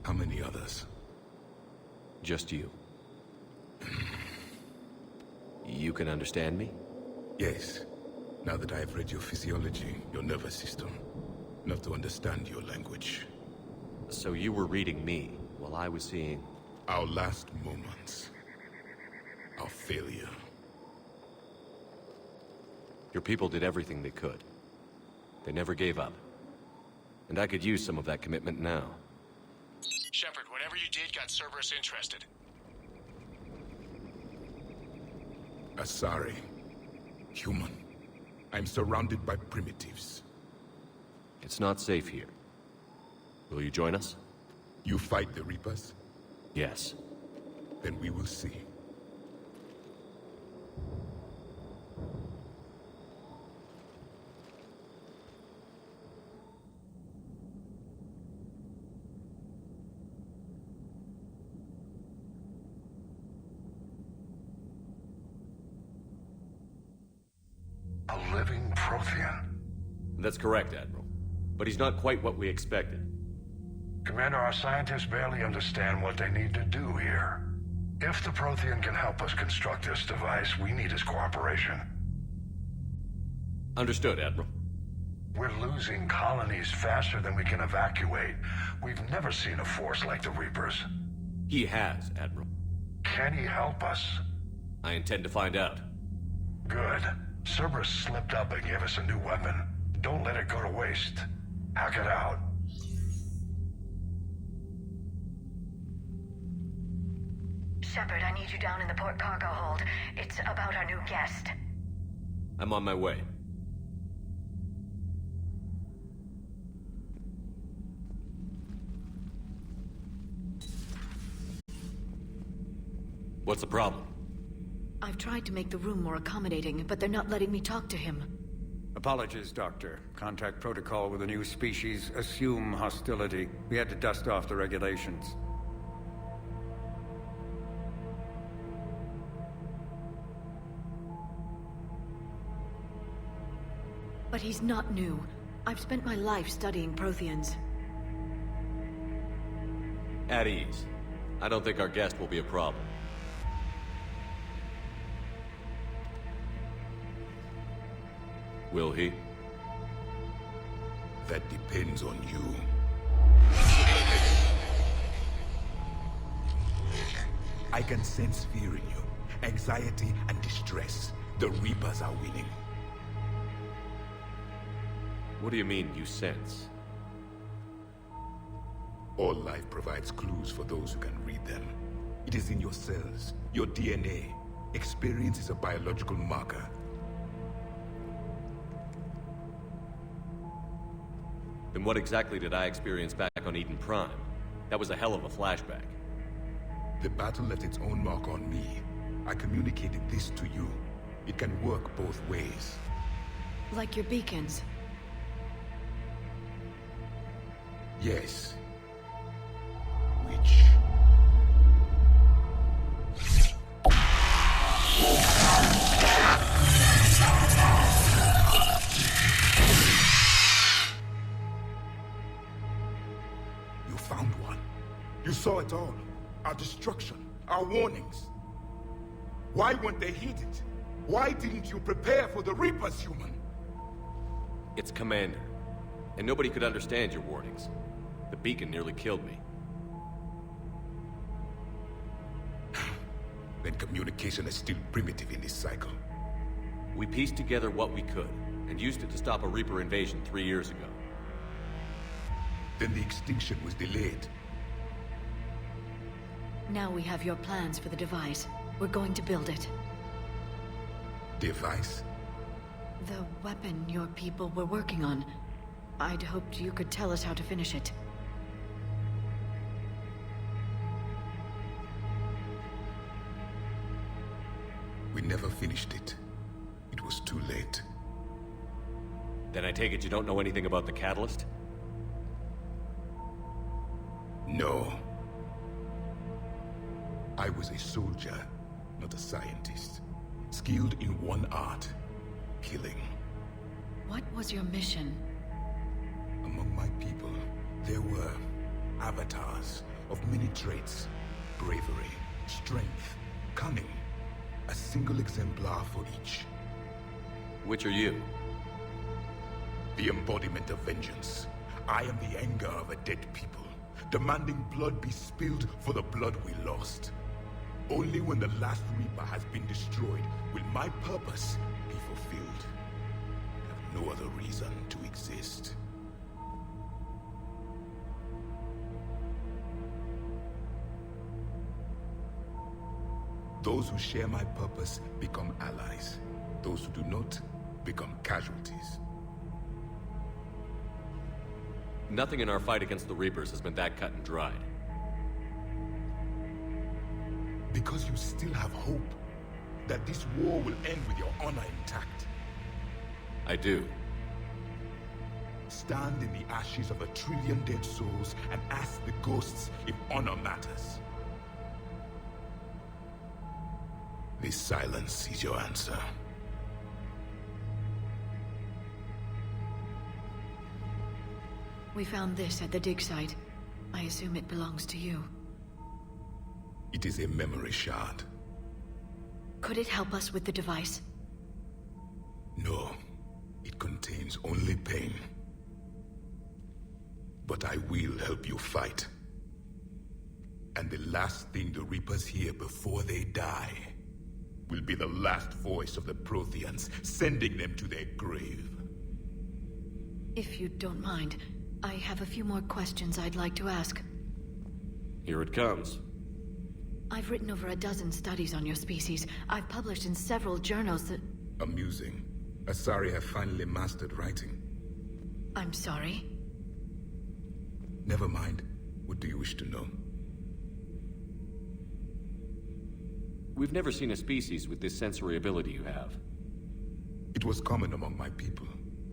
How many others? Just you. You can understand me? Yes. Now that I have read your physiology, your nervous system, enough to understand your language. So you were reading me, while I was seeing... Our last moments. Our failure. Your people did everything they could. They never gave up. And I could use some of that commitment now. Shepard, whatever you did got Cerberus interested. Asari. Human. I'm surrounded by primitives. It's not safe here. Will you join us? You fight the Reapers? Yes. Then we will see. A living Prothean. That's correct, Admiral. But he's not quite what we expected. Commander, our scientists barely understand what they need to do here. If the Prothean can help us construct this device, we need his cooperation. Understood, Admiral. We're losing colonies faster than we can evacuate. We've never seen a force like the Reapers. He has, Admiral. Can he help us? I intend to find out. Good. Cerberus slipped up and gave us a new weapon. Don't let it go to waste. Hack it out. Shepard, I need you down in the port cargo hold. It's about our new guest. I'm on my way. What's the problem? I've tried to make the room more accommodating, but they're not letting me talk to him. Apologies, Doctor. Contact protocol with a new species. Assume hostility. We had to dust off the regulations. But he's not new. I've spent my life studying Protheans. At ease. I don't think our guest will be a problem. Will he? That depends on you. I can sense fear in you. Anxiety and distress. The Reapers are winning. What do you mean, you sense? All life provides clues for those who can read them. It is in your cells, your DNA. Experience is a biological marker. Then what exactly did I experience back on Eden Prime? That was a hell of a flashback. The battle left its own mark on me. I communicated this to you. It can work both ways. Like your beacons. Yes. Which... You found one. You saw it all. Our destruction, our warnings. Why weren't they heeded? Why didn't you prepare for the Reapers, human? It's Commander. And nobody could understand your warnings. The beacon nearly killed me. Then communication is still primitive in this cycle. We pieced together what we could, and used it to stop a Reaper invasion 3 years ago. Then the extinction was delayed. Now we have your plans for the device. We're going to build it. Device? The weapon your people were working on. I'd hoped you could tell us how to finish it. We never finished it. It was too late. Then I take it you don't know anything about the catalyst? No. I was a soldier, not a scientist. Skilled in one art, killing. What was your mission? Among my people, there were avatars of many traits. Bravery, strength, cunning. A single exemplar for each. Which are you? The embodiment of vengeance. I am the anger of a dead people, demanding blood be spilled for the blood we lost. Only when the last Reaper has been destroyed will my purpose be fulfilled. I have no other reason to exist. Those who share my purpose become allies. Those who do not become casualties. Nothing in our fight against the Reapers has been that cut and dried. Because you still have hope that this war will end with your honor intact. I do. Stand in the ashes of 1 trillion dead souls and ask the ghosts if honor matters. This silence is your answer. We found this at the dig site. I assume it belongs to you. It is a memory shard. Could it help us with the device? No. It contains only pain. But I will help you fight. And the last thing the Reapers hear before they die will be the last voice of the Protheans, sending them to their grave. If you don't mind, I have a few more questions I'd like to ask. Here it comes. I've written over a dozen studies on your species. I've published in several journals that... Amusing. Asari have finally mastered writing. I'm sorry? Never mind. What do you wish to know? We've never seen a species with this sensory ability you have. It was common among my people,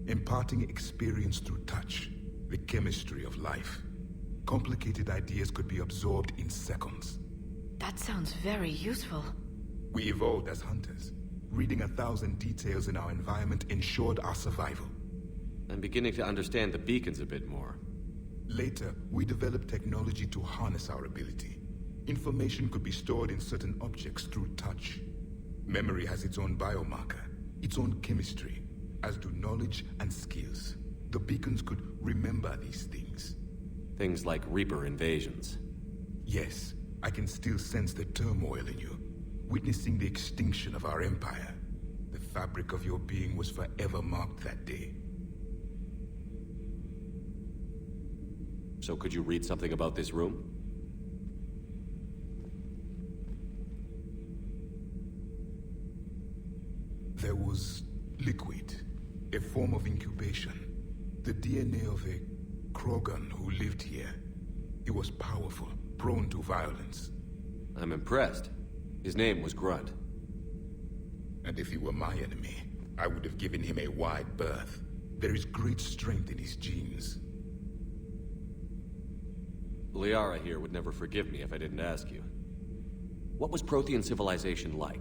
imparting experience through touch, the chemistry of life. Complicated ideas could be absorbed in seconds. That sounds very useful. We evolved as hunters. Reading 1,000 details in our environment ensured our survival. I'm beginning to understand the beacons a bit more. Later, we developed technology to harness our ability. Information could be stored in certain objects through touch. Memory has its own biomarker, its own chemistry, as do knowledge and skills. The beacons could remember these things. Things like Reaper invasions. Yes, I can still sense the turmoil in you, witnessing the extinction of our empire. The fabric of your being was forever marked that day. So could you read something about this room? There was liquid, a form of incubation. The DNA of a Krogan who lived here. He was powerful, prone to violence. I'm impressed. His name was Grunt. And if he were my enemy, I would have given him a wide berth. There is great strength in his genes. Liara here would never forgive me if I didn't ask you. What was Prothean civilization like?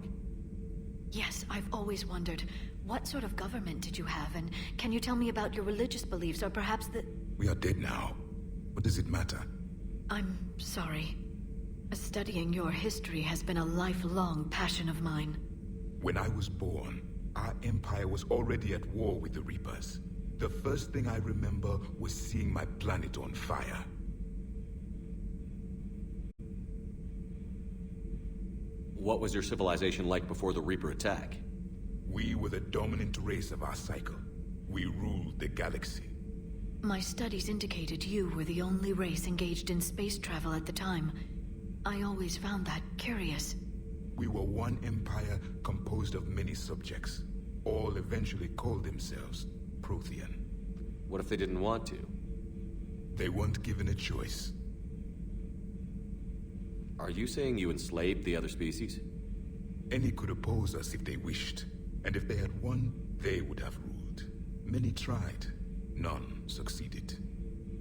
Yes, I've always wondered, what sort of government did you have, and can you tell me about your religious beliefs, or perhaps the... We are dead now. What does it matter? I'm sorry. Studying your history has been a lifelong passion of mine. When I was born, our empire was already at war with the Reapers. The first thing I remember was seeing my planet on fire. What was your civilization like before the Reaper attack? We were the dominant race of our cycle. We ruled the galaxy. My studies indicated you were the only race engaged in space travel at the time. I always found that curious. We were one empire composed of many subjects. All eventually called themselves Prothean. What if they didn't want to? They weren't given a choice. Are you saying you enslaved the other species? Any could oppose us if they wished. And if they had won, they would have ruled. Many tried. None succeeded.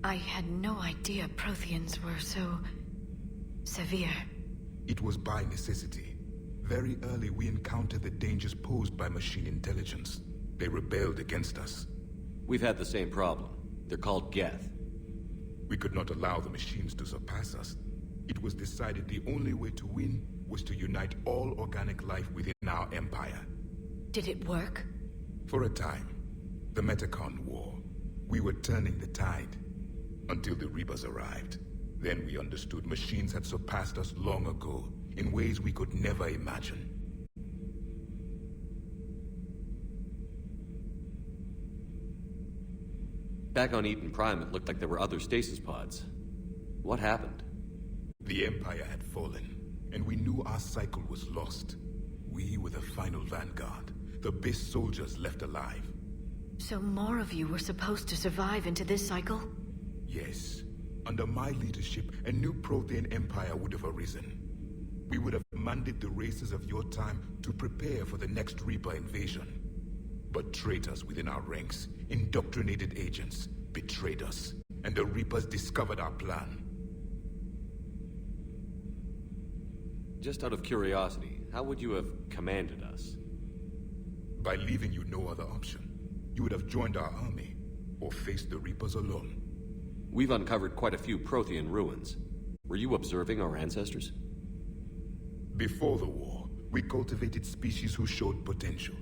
I had no idea Protheans were so... severe. It was by necessity. Very early we encountered the dangers posed by machine intelligence. They rebelled against us. We've had the same problem. They're called Geth. We could not allow the machines to surpass us. It was decided the only way to win was to unite all organic life within our empire. Did it work? For a time. The Metacon War. We were turning the tide. Until the Reapers arrived. Then we understood machines had surpassed us long ago, in ways we could never imagine. Back on Eden Prime, it looked like there were other stasis pods. What happened? The Empire had fallen, and we knew our cycle was lost. We were the final vanguard, the best soldiers left alive. So more of you were supposed to survive into this cycle? Yes. Under my leadership, a new Prothean empire would have arisen. We would have commanded the races of your time to prepare for the next Reaper invasion. But traitors within our ranks, indoctrinated agents, betrayed us, and the Reapers discovered our plan. Just out of curiosity, how would you have commanded us? By leaving you no other option. You would have joined our army, or faced the Reapers alone. We've uncovered quite a few Prothean ruins. Were you observing our ancestors? Before the war, we cultivated species who showed potential.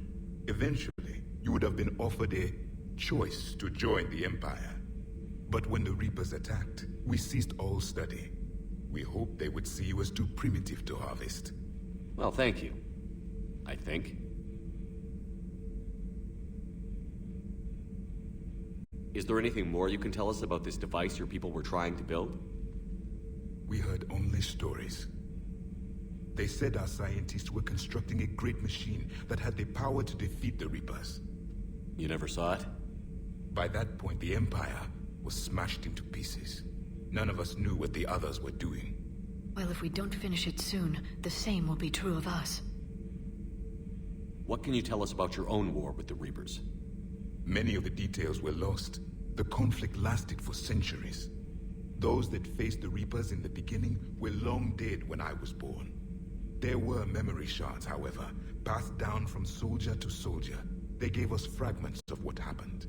Eventually, you would have been offered a choice to join the Empire. But when the Reapers attacked, we ceased all study. We hoped they would see you as too primitive to harvest. Well, thank you. I think. Is there anything more you can tell us about this device your people were trying to build? We heard only stories. They said our scientists were constructing a great machine that had the power to defeat the Reapers. You never saw it? By that point, the Empire was smashed into pieces. None of us knew what the others were doing. Well, if we don't finish it soon, the same will be true of us. What can you tell us about your own war with the Reapers? Many of the details were lost. The conflict lasted for centuries. Those that faced the Reapers in the beginning were long dead when I was born. There were memory shards, however, passed down from soldier to soldier. They gave us fragments of what happened.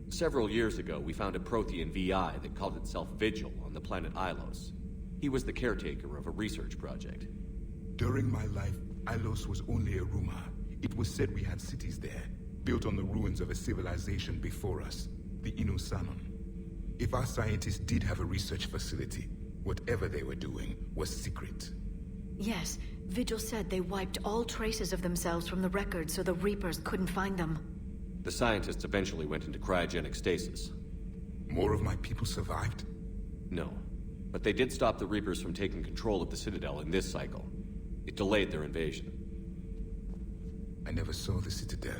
Several years ago, we found a Prothean VI that called itself Vigil on the planet Ilos. He was the caretaker of a research project. During my life, Ilos was only a rumor. It was said we had cities there, built on the ruins of a civilization before us, the Inusanon. If our scientists did have a research facility, whatever they were doing was secret. Yes, Vigil said they wiped all traces of themselves from the records so the Reapers couldn't find them. The scientists eventually went into cryogenic stasis. More of my people survived? No, but they did stop the Reapers from taking control of the Citadel in this cycle. It delayed their invasion. I never saw the Citadel.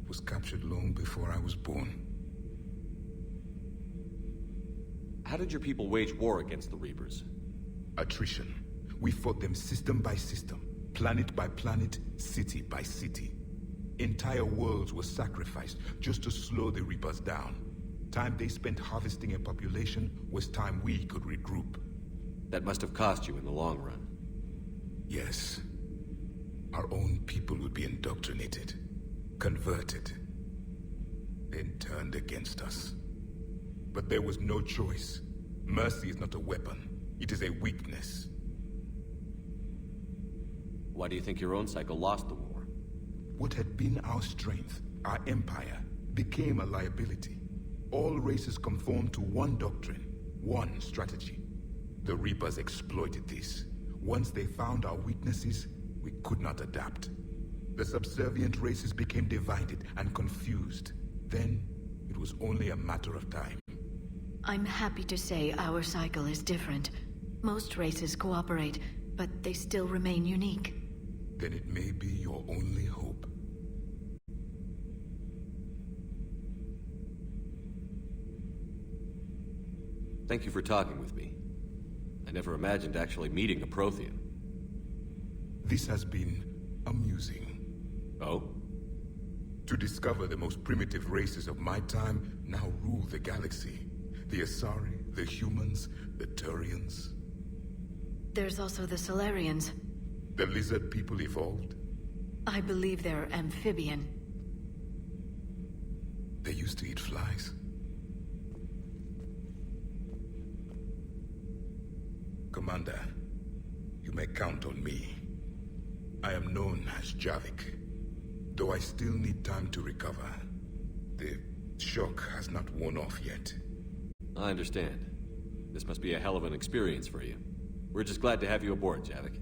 It was captured long before I was born. How did your people wage war against the Reapers? Attrition. We fought them system by system, planet by planet, city by city. Entire worlds were sacrificed just to slow the Reapers down. Time they spent harvesting a population was time we could regroup. That must have cost you in the long run. Yes. Our own people would be indoctrinated, converted, then turned against us. But there was no choice. Mercy is not a weapon. It is a weakness. Why do you think your own cycle lost the war? What had been our strength, our empire, became a liability. All races conformed to one doctrine, one strategy. The Reapers exploited this. Once they found our weaknesses, we could not adapt. The subservient races became divided and confused. Then, it was only a matter of time. I'm happy to say our cycle is different. Most races cooperate, but they still remain unique. Then it may be your only hope. Thank you for talking with me. I never imagined actually meeting a Prothean. This has been amusing. Oh? To discover the most primitive races of my time now rule the galaxy. The Asari, the humans, the Turians. There's also the Solarians. The lizard people evolved. I believe they're amphibian. They used to eat flies. Commander, you may count on me. I am known as Javik, though I still need time to recover. The shock has not worn off yet. I understand. This must be a hell of an experience for you. We're just glad to have you aboard, Javik.